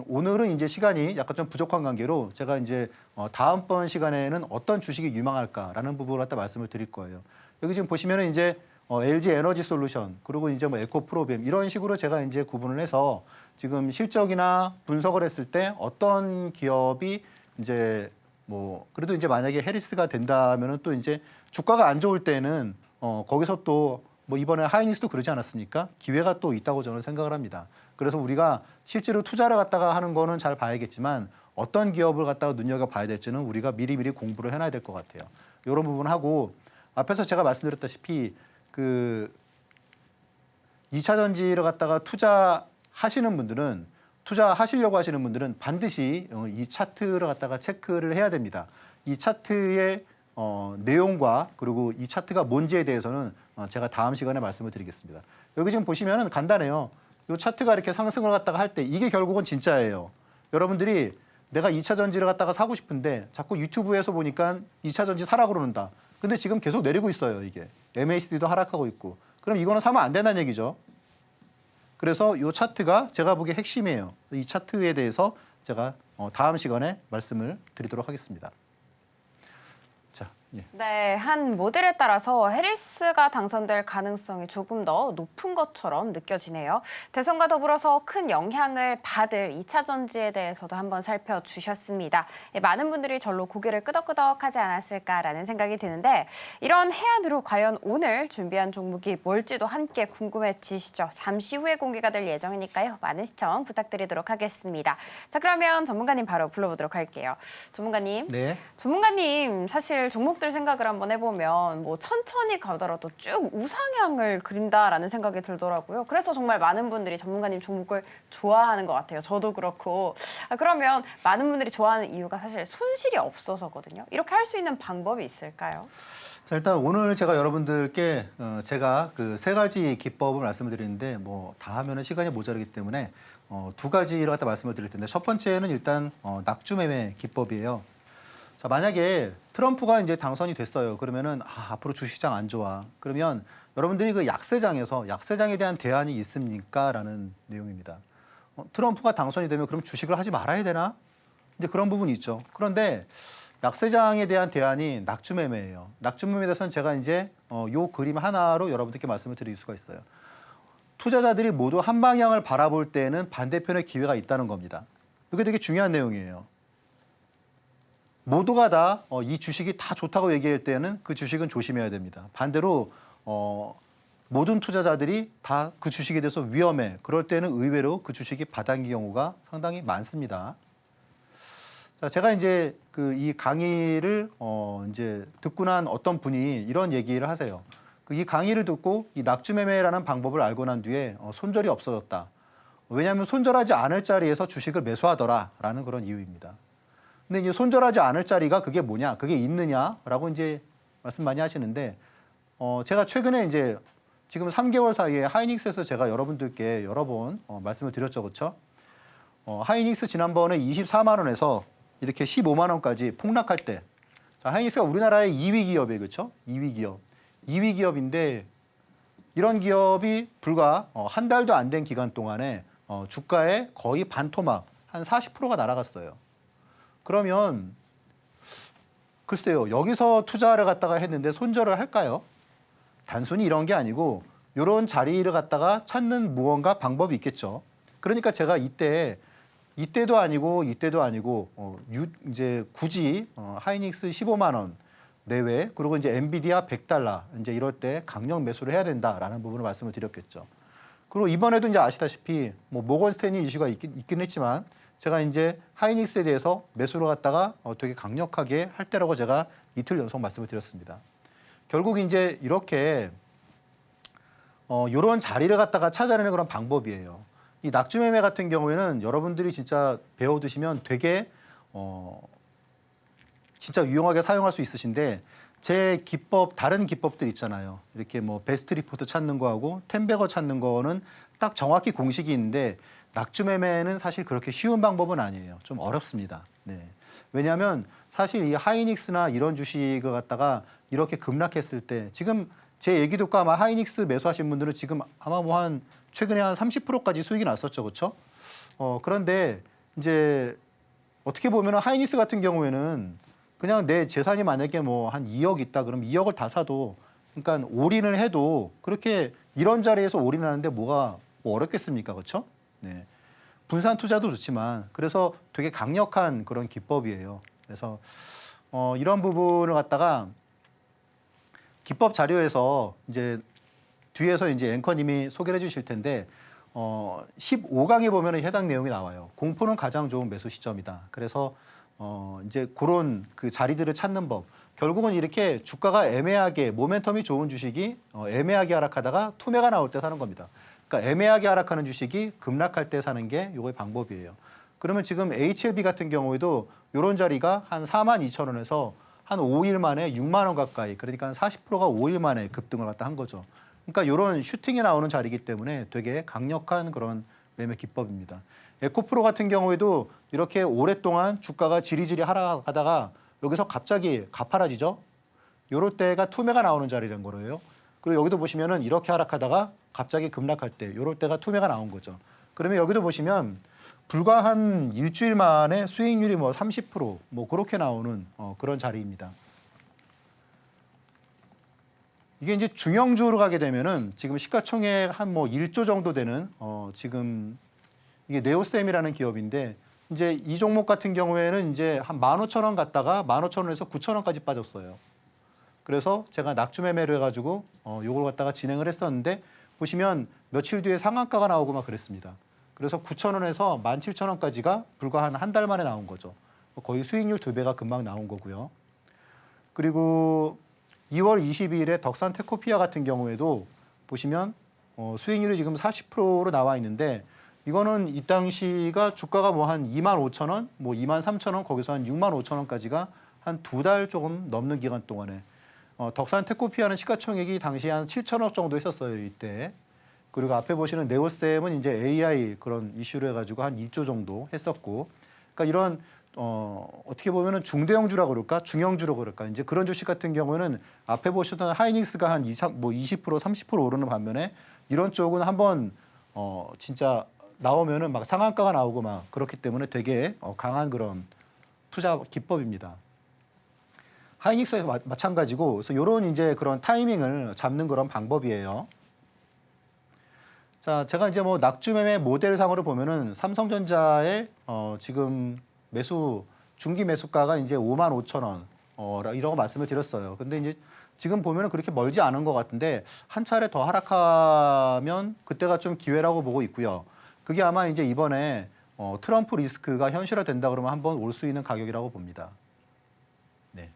오늘은 이제 시간이 약간 좀 부족한 관계로 제가 이제 다음번 시간에는 어떤 주식이 유망할까라는 부분을 갖다 말씀을 드릴 거예요. 여기 지금 보시면은 이제 LG 에너지 솔루션 그리고 이제 뭐 에코프로비엠 이런 식으로 제가 이제 구분을 해서 지금 실적이나 분석을 했을 때 어떤 기업이 이제 뭐 그래도 이제 만약에 해리스가 된다면은 또 이제 주가가 안 좋을 때는 거기서 또 뭐 이번에 하이닉스도 그러지 않았습니까? 기회가 또 있다고 저는 생각을 합니다. 그래서 우리가 실제로 투자를 갖다가 하는 거는 잘 봐야겠지만 어떤 기업을 갖다가 눈여겨봐야 될지는 우리가 미리미리 공부를 해놔야 될 것 같아요. 이런 부분 하고 앞에서 제가 말씀드렸다시피 그 2차 전지를 갖다가 투자하시는 분들은 투자하시려고 하시는 분들은 반드시 이 차트를 갖다가 체크를 해야 됩니다. 이 차트의 내용과 그리고 이 차트가 뭔지에 대해서는 제가 다음 시간에 말씀을 드리겠습니다. 여기 지금 보시면은 간단해요. 이 차트가 이렇게 상승을 갖다가 할 때 이게 결국은 진짜예요. 여러분들이 내가 2차 전지를 갖다가 사고 싶은데 자꾸 유튜브에서 보니까 2차 전지 사라 그러는다. 근데 지금 계속 내리고 있어요, 이게. MACD도 하락하고 있고. 그럼 이거는 사면 안 된다는 얘기죠. 그래서 이 차트가 제가 보기에 핵심이에요. 이 차트에 대해서 제가 다음 시간에 말씀을 드리도록 하겠습니다. 자, 예. 네, 한 모델에 따라서 해리스가 당선될 가능성이 조금 더 높은 것처럼 느껴지네요. 대선과 더불어서 큰 영향을 받을 2차 전지에 대해서도 한번 살펴주셨습니다. 많은 분들이 절로 고개를 끄덕끄덕하지 않았을까라는 생각이 드는데 이런 해안으로 과연 오늘 준비한 종목이 뭘지도 함께 궁금해지시죠? 잠시 후에 공개가 될 예정이니까요. 많은 시청 부탁드리도록 하겠습니다. 자, 그러면 전문가님 바로 불러보도록 할게요. 전문가님. 네. 전문가님, 사실 종목들 생각을 한번 해보면 뭐 천천히 가더라도 쭉 우상향을 그린다라는 생각이 들더라고요. 그래서 정말 많은 분들이 전문가님 종목을 좋아하는 것 같아요. 저도 그렇고. 그러면 많은 분들이 좋아하는 이유가 사실 손실이 없어서거든요. 이렇게 할 수 있는 방법이 있을까요? 자, 일단 오늘 제가 여러분들께 제가 그 세 가지 기법을 말씀을 드리는데 뭐 다 하면은 시간이 모자르기 때문에 두 가지를 갖다 말씀을 드릴 텐데 첫 번째는 일단 낙주매매 기법이에요. 자, 만약에 트럼프가 이제 당선이 됐어요. 그러면은 앞으로 주식시장 안 좋아. 그러면 여러분들이 그 약세장에 대한 대안이 있습니까? 라는 내용입니다. 트럼프가 당선이 되면 그럼 주식을 하지 말아야 되나? 이제 그런 부분이 있죠. 그런데 약세장에 대한 대안이 낙주매매예요. 낙주매매에 대해서는 제가 이제 요 그림 하나로 여러분들께 말씀을 드릴 수가 있어요. 투자자들이 모두 한 방향을 바라볼 때는 반대편의 기회가 있다는 겁니다. 이게 되게 중요한 내용이에요. 모두가 다 이 주식이 다 좋다고 얘기할 때는 그 주식은 조심해야 됩니다. 반대로 모든 투자자들이 다 그 주식에 대해서 위험해. 그럴 때는 의외로 그 주식이 바닥인 경우가 상당히 많습니다. 자, 제가 이제 이 강의를 이제 듣고 난 어떤 분이 이런 얘기를 하세요. 이 강의를 듣고 이 낙주매매라는 방법을 알고 난 뒤에 손절이 없어졌다. 왜냐하면 손절하지 않을 자리에서 주식을 매수하더라라는 그런 이유입니다. 근데 이제 손절하지 않을 자리가 그게 뭐냐, 그게 있느냐라고 이제 말씀 많이 하시는데 제가 최근에 이제 지금 3개월 사이에 하이닉스에서 제가 여러분들께 여러 번 말씀을 드렸죠, 그렇죠? 하이닉스 지난번에 24만 원에서 이렇게 15만 원까지 폭락할 때, 자, 하이닉스가 우리나라의 2위 기업이에요, 그렇죠? 2위 기업, 2위 기업인데 이런 기업이 불과 한 달도 안 된 기간 동안에 주가의 거의 반토막, 한 40%가 날아갔어요. 그러면 글쎄요, 여기서 투자를 갖다가 했는데 손절을 할까요? 단순히 이런 게 아니고 이런 자리를 갖다가 찾는 무언가 방법이 있겠죠. 그러니까 제가 이때도 아니고 이제 굳이 하이닉스 15만 원 내외 그리고 이제 엔비디아 100달러 이제 이럴 때 강력 매수를 해야 된다라는 부분을 말씀을 드렸겠죠. 그리고 이번에도 이제 아시다시피 뭐 모건 스탠리 이슈가 있긴 했지만 제가 이제 하이닉스에 대해서 매수를 갖다가 되게 강력하게 할 때라고 제가 이틀 연속 말씀을 드렸습니다. 결국 이제 이렇게 이런 자리를 갖다가 찾아내는 그런 방법이에요. 이 낙주매매 같은 경우에는 여러분들이 진짜 배워두시면 되게 진짜 유용하게 사용할 수 있으신데 제 기법 다른 기법들 있잖아요. 이렇게 뭐 베스트 리포트 찾는 거하고 텐베거 찾는 거는 딱 정확히 공식이 있는데 낙주매매는 사실 그렇게 쉬운 방법은 아니에요. 좀 어렵습니다. 네. 왜냐하면 사실 이 하이닉스나 이런 주식을 갖다가 이렇게 급락했을 때 지금 제 얘기 듣고 아마 하이닉스 매수하신 분들은 지금 아마 뭐 한 최근에 한 30%까지 수익이 났었죠, 그렇죠? 그런데 이제 어떻게 보면 하이닉스 같은 경우에는 그냥 내 재산이 만약에 뭐 한 2억 있다 그럼 2억을 다 사도 그러니까 올인을 해도 그렇게 이런 자리에서 올인하는데 뭐가 뭐 어렵겠습니까, 그렇죠? 네. 분산 투자도 좋지만 그래서 되게 강력한 그런 기법이에요. 그래서 이런 부분을 갖다가 기법 자료에서 이제 뒤에서 이제 앵커님이 소개를 해주실 텐데 15강에 보면은 해당 내용이 나와요. 공포는 가장 좋은 매수 시점이다. 그래서 이제 그런 그 자리들을 찾는 법. 결국은 이렇게 주가가 애매하게 모멘텀이 좋은 주식이 애매하게 하락하다가 투매가 나올 때 사는 겁니다. 그러니까 애매하게 하락하는 주식이 급락할 때 사는 게 요거의 방법이에요. 그러면 지금 HLB 같은 경우에도 이런 자리가 한 42,000원에서 한 5일 만에 6만 원 가까이, 그러니까 한 40%가 5일 만에 급등을 갖다 한 거죠. 그러니까 이런 슈팅이 나오는 자리이기 때문에 되게 강력한 그런 매매 기법입니다. 에코프로 같은 경우에도 이렇게 오랫동안 주가가 지리지리 하락하다가 여기서 갑자기 가파라지죠. 요럴 때가 투매가 나오는 자리라는 거예요. 그리고 여기도 보시면은 이렇게 하락하다가 갑자기 급락할 때 요럴 때가 투매가 나온 거죠. 그러면 여기도 보시면 불과 한 일주일 만에 수익률이 뭐 30%뭐 그렇게 나오는 그런 자리입니다. 이게 이제 중형주로 가게 되면은 지금 시가총액 한 뭐 1조 정도 되는 지금 이게 네오셈이라는 기업인데 이제 이 종목 같은 경우에는 이제 한 15,000원 갔다가 15,000원에서 9,000원까지 빠졌어요. 그래서 제가 낙주매매를 해가지고 요걸 갖다가 진행을 했었는데 보시면 며칠 뒤에 상한가가 나오고 막 그랬습니다. 그래서 9,000원에서 17,000원까지가 불과 한 달 만에 나온 거죠. 거의 수익률 2배가 금방 나온 거고요. 그리고 2월 22일에 덕산 테코피아 같은 경우에도 보시면 수익률이 지금 40%로 나와 있는데 이거는 이 당시가 주가가 뭐 한 25,000원, 뭐 23,000원, 거기서 한 65,000원까지가 한 2달 조금 넘는 기간 동안에 덕산 테코피아는 시가총액이 당시 한 7천억 정도 했었어요, 이때. 그리고 앞에 보시는 네오셈은 이제 AI 그런 이슈를 해가지고 한 2조 정도 했었고, 그러니까 이런 어떻게 보면은 중대형주라고 그럴까, 중형주라고 그럴까, 이제 그런 주식 같은 경우는 앞에 보셨던 하이닉스가 한 20%, 30% 오르는 반면에 이런 쪽은 한번 진짜 나오면은 막 상한가가 나오고 막 그렇기 때문에 되게 강한 그런 투자 기법입니다. 하이닉스와 마찬가지고, 그래서 이런 이제 그런 타이밍을 잡는 그런 방법이에요. 자, 제가 이제 뭐 낙주매매 모델상으로 보면은 삼성전자의 지금 중기 매수가가 이제 55,000원 이라고 말씀을 드렸어요. 근데 이제 지금 보면은 그렇게 멀지 않은 것 같은데 한 차례 더 하락하면 그때가 좀 기회라고 보고 있고요. 그게 아마 이제 이번에 트럼프 리스크가 현실화된다 그러면 한번 올 수 있는 가격이라고 봅니다. 네.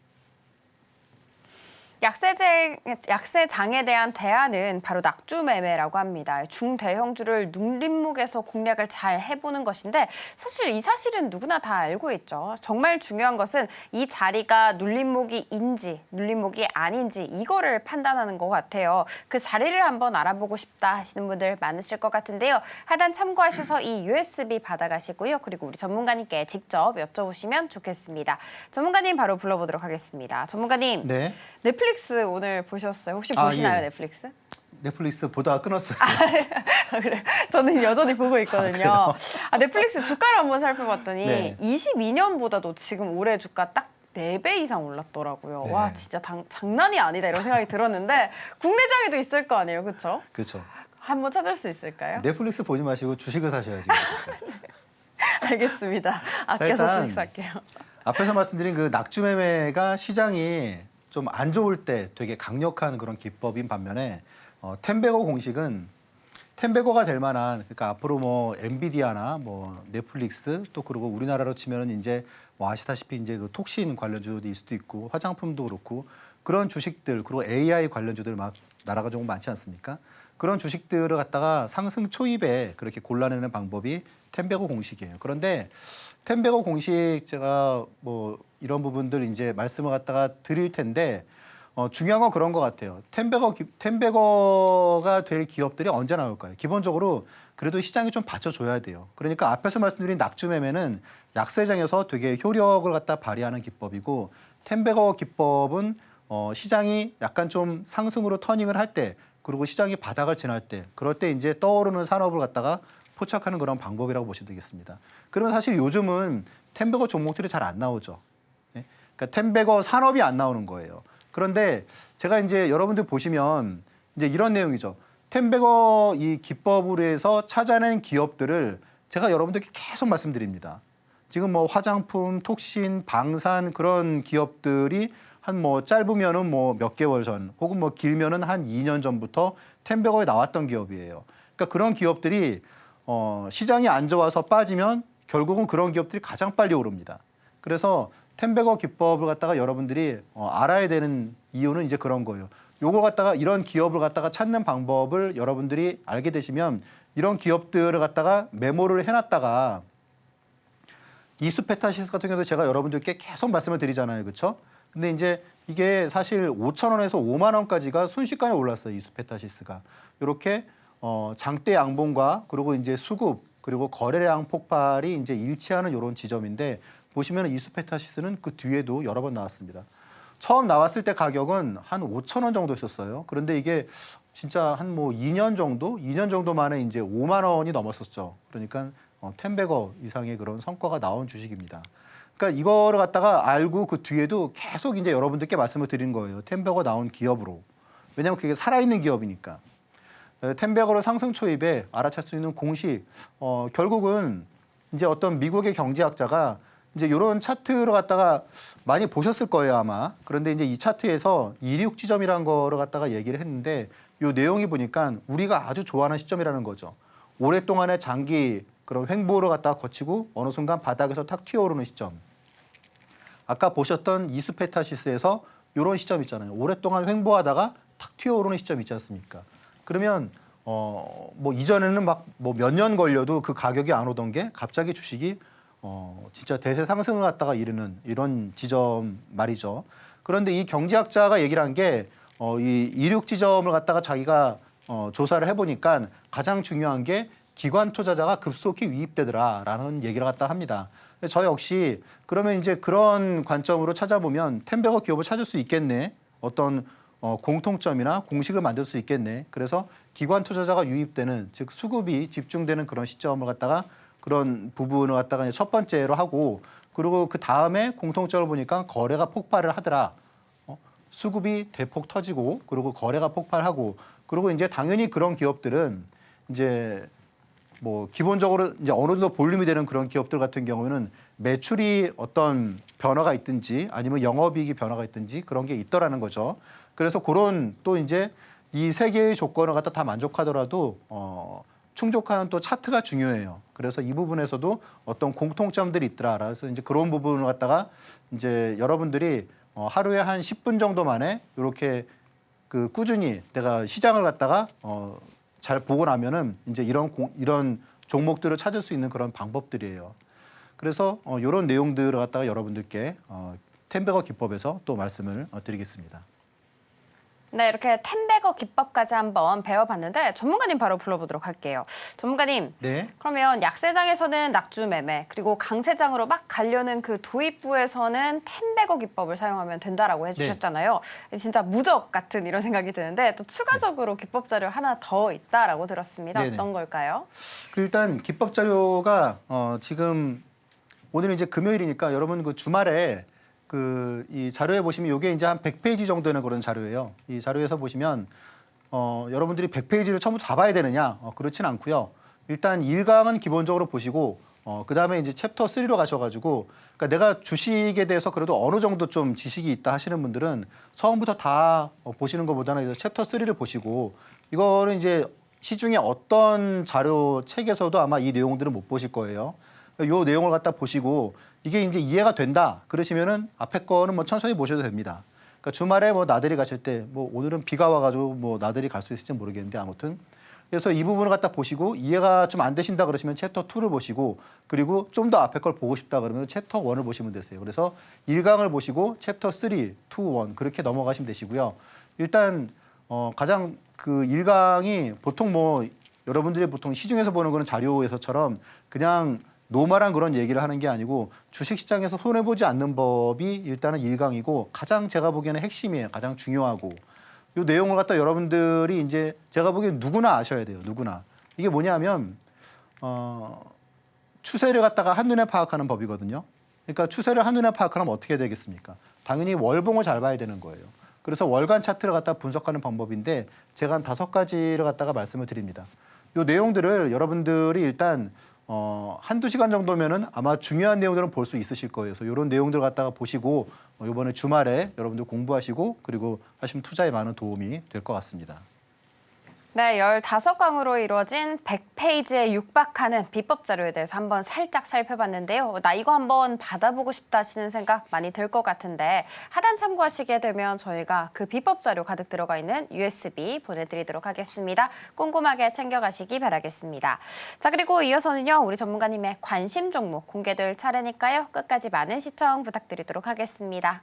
약세장에 대한 대안은 바로 낙주매매라고 합니다. 중대형주를 눌림목에서 공략을 잘 해보는 것인데 사실 이 사실은 누구나 다 알고 있죠. 정말 중요한 것은 이 자리가 눌림목이인지 눌림목이 아닌지 이거를 판단하는 것 같아요. 그 자리를 한번 알아보고 싶다 하시는 분들 많으실 것 같은데요. 하단 참고하셔서 이 USB 받아가시고요. 그리고 우리 전문가님께 직접 여쭤보시면 좋겠습니다. 전문가님 바로 불러보도록 하겠습니다. 전문가님. 네. 넷플릭스 오늘 보셨어요? 혹시 보시나요, 예. 넷플릭스? 넷플릭스 보다가 끊었어요. 그래, 저는 여전히 보고 있거든요. 넷플릭스 주가를 한번 살펴봤더니 네. 22년보다도 지금 올해 주가 딱 4배 이상 올랐더라고요. 네. 와, 진짜 장난이 아니다 이런 생각이 들었는데 국내장에도 있을 거 아니에요, 그렇죠? 그렇죠. 한번 찾을 수 있을까요? 넷플릭스 보지 마시고 주식을 사셔야지. 알겠습니다. 아껴서 일단 주식 살게요. 앞에서 말씀드린 그 낙주매매가 시장이 좀 안 좋을 때 되게 강력한 그런 기법인 반면에 텐베거 공식은 텐베거가 될 만한, 그러니까 앞으로 뭐 엔비디아나 뭐 넷플릭스 또 그리고 우리나라로 치면은 이제 뭐 아시다시피 이제 그 톡신 관련주도 수도 있고 화장품도 그렇고 그런 주식들 그리고 AI 관련주들 막 나라가 조금 많지 않습니까? 그런 주식들을 갖다가 상승 초입에 그렇게 골라내는 방법이 텐베거 공식이에요. 그런데 텐베거 공식 제가 뭐 이런 부분들 이제 말씀을 갖다가 드릴 텐데 중요한 건 그런 것 같아요. 텐베거가 될 기업들이 언제 나올까요? 기본적으로 그래도 시장이 좀 받쳐줘야 돼요. 그러니까 앞에서 말씀드린 낙주매매는 약세장에서 되게 효력을 갖다 발휘하는 기법이고 텐베거 기법은 시장이 약간 좀 상승으로 터닝을 할 때 그리고 시장이 바닥을 지날 때 그럴 때 이제 떠오르는 산업을 갖다가 포착하는 그런 방법이라고 보시면 되겠습니다. 그러면 사실 요즘은 텐베거 종목들이 잘 안 나오죠. 네? 그러니까 텐베거 산업이 안 나오는 거예요. 그런데 제가 이제 여러분들 보시면 이제 이런 내용이죠. 텐베거 이 기법으로 해서 찾아낸 기업들을 제가 여러분들께 계속 말씀드립니다. 지금 뭐 화장품, 톡신, 방산 그런 기업들이 한 뭐 짧으면은 뭐 몇 개월 전 혹은 뭐 길면은 한 2년 전부터 텐베거에 나왔던 기업이에요. 그러니까 그런 기업들이 시장이 안 좋아서 빠지면 결국은 그런 기업들이 가장 빨리 오릅니다. 그래서 텐베거 기법을 갖다가 여러분들이 알아야 되는 이유는 이제 그런 거예요. 요걸 갖다가 이런 기업을 갖다가 찾는 방법을 여러분들이 알게 되시면 이런 기업들을 갖다가 메모를 해놨다가 이수페타시스 같은 경우도 제가 여러분들께 계속 말씀을 드리잖아요. 그렇죠? 근데 이제 이게 사실 5,000원에서 5만 원까지가 순식간에 올랐어요. 이수페타시스가. 이렇게 장대 양봉과 그리고 이제 수급 그리고 거래량 폭발이 이제 일치하는 이런 지점인데 보시면 이수페타시스는 그 뒤에도 여러 번 나왔습니다. 처음 나왔을 때 가격은 한 5,000원 정도 있었어요. 그런데 이게 진짜 한 뭐 2년 정도 만에 이제 5만 원이 넘었었죠. 그러니까 텐베거 이상의 그런 성과가 나온 주식입니다. 그러니까 이거를 갖다가 알고 그 뒤에도 계속 이제 여러분들께 말씀을 드린 거예요. 텐베거 나온 기업으로. 왜냐하면 그게 살아있는 기업이니까. 텐베거로 상승 초입에 알아챌 수 있는 공식, 결국은 이제 어떤 미국의 경제학자가 이제 이런 차트를 갖다가 많이 보셨을 거예요, 아마. 그런데 이제 이 차트에서 이륙 지점이라는 거를 갖다가 얘기를 했는데 이 내용이 보니까 우리가 아주 좋아하는 시점이라는 거죠. 오랫동안의 장기 그런 횡보를 갖다가 거치고 어느 순간 바닥에서 탁 튀어오르는 시점. 아까 보셨던 이수페타시스에서 이런 시점 있잖아요. 오랫동안 횡보하다가 탁 튀어오르는 시점 있지 않습니까? 그러면 뭐 이전에는 막 뭐 몇 년 걸려도 그 가격이 안 오던 게 갑자기 주식이 진짜 대세 상승을 갖다가 이르는 이런 지점 말이죠. 그런데 이 경제학자가 얘기를 한 게 이 이륙 지점을 갖다가 자기가 조사를 해보니까 가장 중요한 게 기관 투자자가 급속히 유입되더라라는 얘기를 갖다 합니다. 저 역시 그러면 이제 그런 관점으로 찾아보면 10배거 기업을 찾을 수 있겠네. 어떤 공통점이나 공식을 만들 수 있겠네. 그래서 기관 투자자가 유입되는, 즉 수급이 집중되는 그런 시점을 갖다가 그런 부분을 갖다가 이제 첫 번째로 하고, 그리고 그 다음에 공통점을 보니까 거래가 폭발을 하더라. 수급이 대폭 터지고, 그리고 거래가 폭발하고, 그리고 이제 당연히 그런 기업들은 이제 뭐 기본적으로 이제 어느 정도 볼륨이 되는 그런 기업들 같은 경우는 매출이 어떤 변화가 있든지 아니면 영업이익이 변화가 있든지 그런 게 있더라는 거죠. 그래서 그런 또 이제 이 세 개의 조건을 갖다 다 만족하더라도 충족하는 또 차트가 중요해요. 그래서 이 부분에서도 어떤 공통점들이 있더라. 그래서 이제 그런 부분을 갖다가 이제 여러분들이 하루에 한 10분 정도 만에 이렇게 그 꾸준히 내가 시장을 갖다가 잘 보고 나면은 이제 이런 종목들을 찾을 수 있는 그런 방법들이에요. 그래서 이런 내용들을 갖다가 여러분들께 10배거 기법에서 또 말씀을 드리겠습니다. 네, 이렇게 10배거 기법까지 한번 배워봤는데 전문가님 바로 불러보도록 할게요. 전문가님, 네. 그러면 약세장에서는 낙주 매매, 그리고 강세장으로 막 가려는 그 도입부에서는 10배거 기법을 사용하면 된다라고 해주셨잖아요. 진짜 무적 같은 이런 생각이 드는데 또 추가적으로 기법 자료 하나 더 있다라고 들었습니다. 네네. 어떤 걸까요? 일단 기법 자료가 지금 오늘은 이제 금요일이니까 여러분 그 주말에 이 자료에 보시면 이게 이제 한 100페이지 정도 되는 그런 자료예요. 이 자료에서 보시면 여러분들이 100페이지를 처음부터 다 봐야 되느냐? 그렇진 않고요. 일단 1강은 기본적으로 보시고 그다음에 이제 챕터 3로 가셔가지고, 그러니까 내가 주식에 대해서 그래도 어느 정도 좀 지식이 있다 하시는 분들은 처음부터 다 보시는 것보다는 챕터 3를 보시고, 이거는 이제 시중에 어떤 자료 책에서도 아마 이 내용들을 못 보실 거예요. 이 내용을 갖다 보시고 이게 이제 이해가 된다 그러시면은 앞에 거는 뭐 천천히 보셔도 됩니다. 그러니까 주말에 뭐 나들이 가실 때, 뭐 오늘은 비가 와가지고 뭐 나들이 갈 수 있을지 모르겠는데 아무튼 그래서 이 부분을 갖다 보시고 이해가 좀 안 되신다 그러시면 챕터 2를 보시고, 그리고 좀 더 앞에 걸 보고 싶다 그러면 챕터 1을 보시면 되세요. 그래서 1강을 보시고 챕터 3, 2, 1 그렇게 넘어가시면 되시고요. 일단 가장 그 1강이 보통 뭐 여러분들이 보통 시중에서 보는 그런 자료에서처럼 그냥 노멀한 그런 얘기를 하는 게 아니고 주식시장에서 손해보지 않는 법이 일단은 1강이고 가장 제가 보기에는 핵심이에요. 가장 중요하고. 이 내용을 갖다 여러분들이 이제 제가 보기엔 누구나 아셔야 돼요. 누구나. 이게 뭐냐면 추세를 갖다가 한눈에 파악하는 법이거든요. 그러니까 추세를 한눈에 파악하려면 어떻게 되겠습니까? 당연히 월봉을 잘 봐야 되는 거예요. 그래서 월간 차트를 갖다 분석하는 방법인데 제가 한 5가지를 갖다가 말씀을 드립니다. 이 내용들을 여러분들이 일단 한두 시간 정도면은 아마 중요한 내용들은 볼 수 있으실 거예요. 그래서 이런 내용들 갖다가 보시고 이번에 주말에 여러분들 공부하시고 그리고 하시면 투자에 많은 도움이 될 것 같습니다. 네, 15강으로 이루어진 100페이지에 육박하는 비법 자료에 대해서 한번 살짝 살펴봤는데요. 나 이거 한번 받아보고 싶다 하시는 생각 많이 들 것 같은데 하단 참고하시게 되면 저희가 그 비법 자료 가득 들어가 있는 USB 보내드리도록 하겠습니다. 꼼꼼하게 챙겨가시기 바라겠습니다. 자, 그리고 이어서는요, 우리 전문가님의 관심 종목 공개될 차례니까요. 끝까지 많은 시청 부탁드리도록 하겠습니다.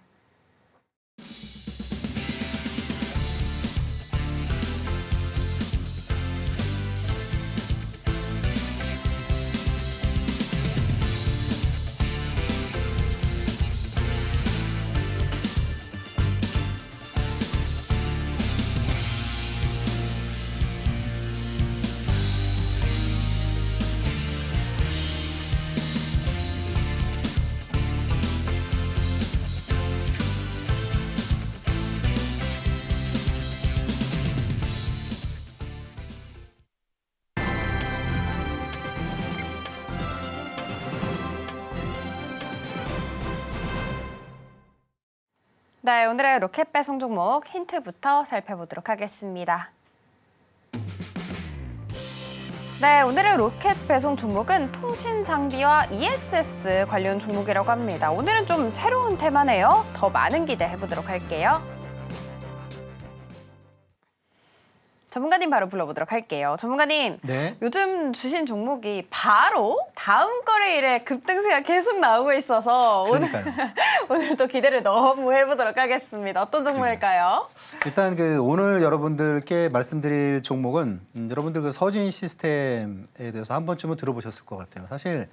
네, 오늘의 로켓 배송 종목 힌트부터 살펴보도록 하겠습니다. 네, 오늘의 로켓 배송 종목은 통신 장비와 ESS 관련 종목이라고 합니다. 오늘은 좀 새로운 테마네요. 더 많은 기대해보도록 할게요. 전문가님 바로 불러보도록 할게요. 전문가님, 네. 요즘 주신 종목이 바로 다음 거래일에 급등세가 계속 나오고 있어서 그러니까요. 오늘 또 기대를 너무 해보도록 하겠습니다. 어떤 종목일까요? 일단 그 오늘 여러분들께 말씀드릴 종목은 여러분들 그 서진 시스템에 대해서 한 번쯤은 들어보셨을 것 같아요. 사실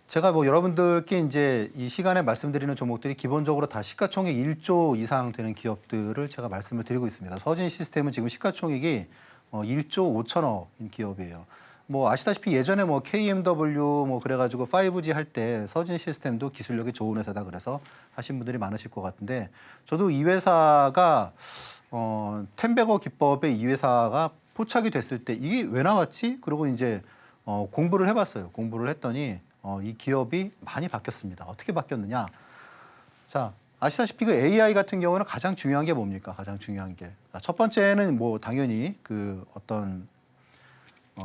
제가 뭐 여러분들께 이제 이 시간에 말씀드리는 종목들이 기본적으로 다 시가총액 1조 이상 되는 기업들을 제가 말씀을 드리고 있습니다. 서진 시스템은 지금 시가총액이 1조 5천억인 기업이에요. 뭐 아시다시피 예전에 뭐 KMW 뭐 그래가지고 5G 할 때 서진 시스템도 기술력이 좋은 회사다 그래서 하신 분들이 많으실 것 같은데 저도 이 회사가 텐베거 기법의 이 회사가 포착이 됐을 때 이게 왜 나왔지? 그리고 이제 공부를 해봤어요. 공부를 했더니 이 기업이 많이 바뀌었습니다. 어떻게 바뀌었느냐? 자, 아시다시피 그 AI 같은 경우는 가장 중요한 게 뭡니까? 가장 중요한 게. 첫 번째는 뭐 당연히 그 어떤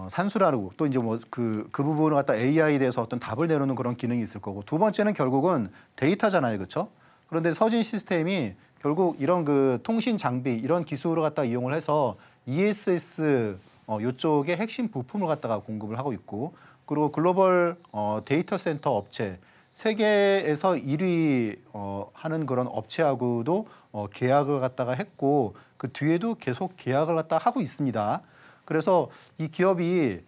산수라고 또 이제 뭐 그 부분을 갖다 AI에 대해서 어떤 답을 내놓는 그런 기능이 있을 거고 두 번째는 결국은 데이터잖아요. 그렇죠? 그런데 서진 시스템이 결국 이런 그 통신 장비 이런 기술을 갖다 이용을 해서 ESS 요쪽에 핵심 부품을 갖다가 공급을 하고 있고 그리고 글로벌 데이터 센터 업체 세계에서 1위 하는 그런 업체하고도 계약을 갖다가 했고 그 뒤에도 계속 계약을 갖다 하고 있습니다. 그래서 이 기업이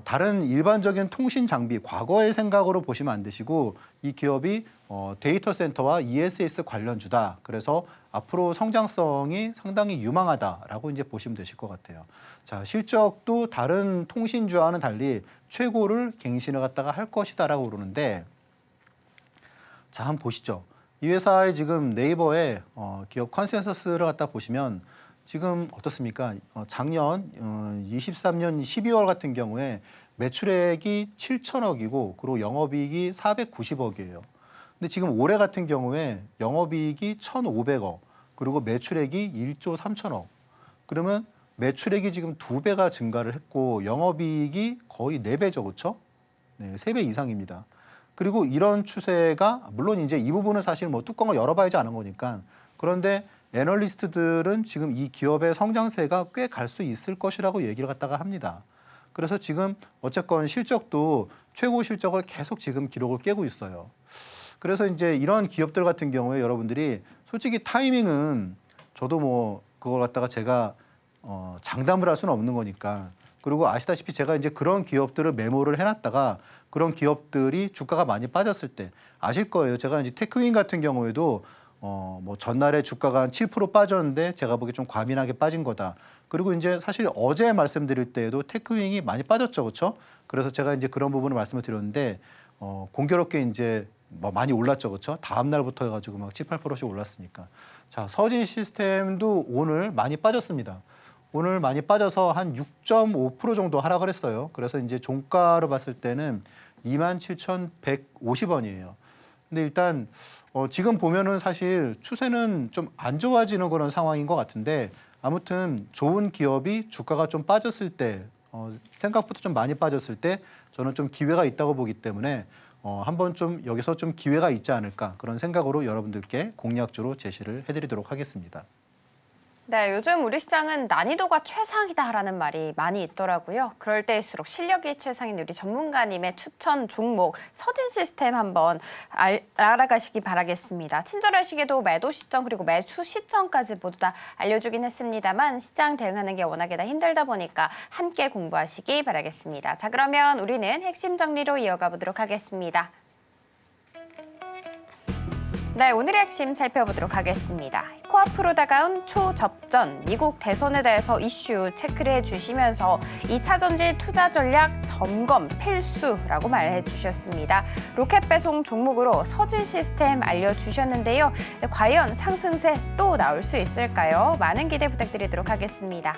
다른 일반적인 통신 장비 과거의 생각으로 보시면 안 되시고 이 기업이 데이터 센터와 ESS 관련주다. 그래서 앞으로 성장성이 상당히 유망하다라고 이제 보시면 되실 것 같아요. 자, 실적도 다른 통신주와는 달리 최고를 갱신을 갖다가 할 것이다라고 그러는데 자, 한번 보시죠. 이 회사의 지금 네이버의 기업 컨센서스를 갖다 보시면 지금 어떻습니까? 작년 23년 12월 같은 경우에 매출액이 7천억이고 그리고 영업이익이 490억이에요. 근데 지금 올해 같은 경우에 영업이익이 1,500억 그리고 매출액이 1조 3천억. 그러면 매출액이 지금 2배가 증가를 했고 영업이익이 거의 4배죠. 그렇죠? 네, 3배 이상입니다. 그리고 이런 추세가 물론 이제 이 부분은 사실 뭐 뚜껑을 열어봐야지 않은 거니까 그런데 애널리스트들은 지금 이 기업의 성장세가 꽤 갈 수 있을 것이라고 얘기를 갖다가 합니다. 그래서 지금 어쨌건 실적도 최고 실적을 계속 지금 기록을 깨고 있어요. 그래서 이제 이런 기업들 같은 경우에 여러분들이 솔직히 타이밍은 저도 뭐 그걸 갖다가 제가 장담을 할 수는 없는 거니까 그리고 아시다시피 제가 이제 그런 기업들을 메모를 해놨다가 그런 기업들이 주가가 많이 빠졌을 때 아실 거예요. 제가 이제 테크윈 같은 경우에도 뭐 전날에 주가가 한 7% 빠졌는데 제가 보기에 좀 과민하게 빠진 거다. 그리고 이제 사실 어제 말씀드릴 때에도 테크윙이 많이 빠졌죠, 그렇죠? 그래서 제가 이제 그런 부분을 말씀을 드렸는데 공교롭게 이제 뭐 많이 올랐죠, 그렇죠? 다음 날부터 해가지고 막 7, 8%씩 올랐으니까. 자, 서진 시스템도 오늘 많이 빠졌습니다. 오늘 많이 빠져서 한 6.5% 정도 하락을 했어요. 그래서 이제 종가로 봤을 때는 27,150원이에요. 근데 일단 지금 보면은 사실 추세는 좀 안 좋아지는 그런 상황인 것 같은데 아무튼 좋은 기업이 주가가 좀 빠졌을 때 생각보다 좀 많이 빠졌을 때 저는 좀 기회가 있다고 보기 때문에 한번 좀 여기서 좀 기회가 있지 않을까 그런 생각으로 여러분들께 공략주로 제시를 해드리도록 하겠습니다. 네, 요즘 우리 시장은 난이도가 최상이다라는 말이 많이 있더라고요. 그럴 때일수록 실력이 최상인 우리 전문가님의 추천 종목 서진 시스템 한번 알아가시기 바라겠습니다. 친절하시게도 매도 시점 그리고 매수 시점까지 모두 다 알려주긴 했습니다만 시장 대응하는 게 워낙에 다 힘들다 보니까 함께 공부하시기 바라겠습니다. 자, 그러면 우리는 핵심 정리로 이어가 보도록 하겠습니다. 네, 오늘의 핵심 살펴보도록 하겠습니다. 코앞으로 다가온 초접전, 미국 대선에 대해서 이슈 체크를 해주시면서 2차 전지 투자 전략 점검 필수라고 말해 주셨습니다. 로켓 배송 종목으로 서진 시스템 알려주셨는데요. 네, 과연 상승세 또 나올 수 있을까요? 많은 기대 부탁드리도록 하겠습니다.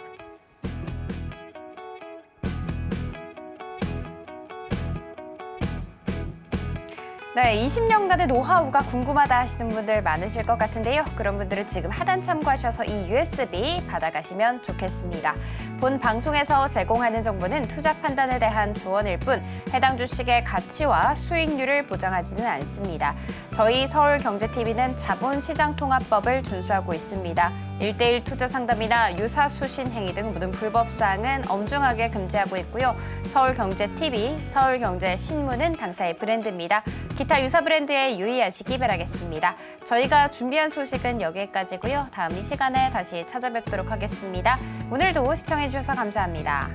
네, 20년간의 노하우가 궁금하다 하시는 분들 많으실 것 같은데요. 그런 분들은 지금 하단 참고하셔서 이 USB 받아가시면 좋겠습니다. 본 방송에서 제공하는 정보는 투자 판단에 대한 조언일 뿐 해당 주식의 가치와 수익률을 보장하지는 않습니다. 저희 서울경제TV는 자본시장통합법을 준수하고 있습니다. 1:1 투자 상담이나 유사 수신 행위 등 모든 불법 사항은 엄중하게 금지하고 있고요. 서울경제TV, 서울경제신문은 당사의 브랜드입니다. 기타 유사 브랜드에 유의하시기 바라겠습니다. 저희가 준비한 소식은 여기까지고요. 다음 이 시간에 다시 찾아뵙도록 하겠습니다. 오늘도 시청해주셔서 감사합니다.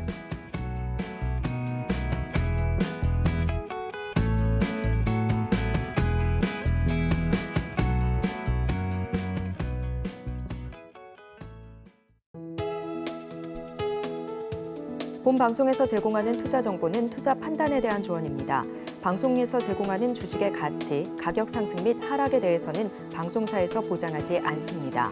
본 방송에서 제공하는 투자 정보는 투자 판단에 대한 조언입니다. 방송에서 제공하는 주식의 가치, 가격 상승 및 하락에 대해서는 방송사에서 보장하지 않습니다.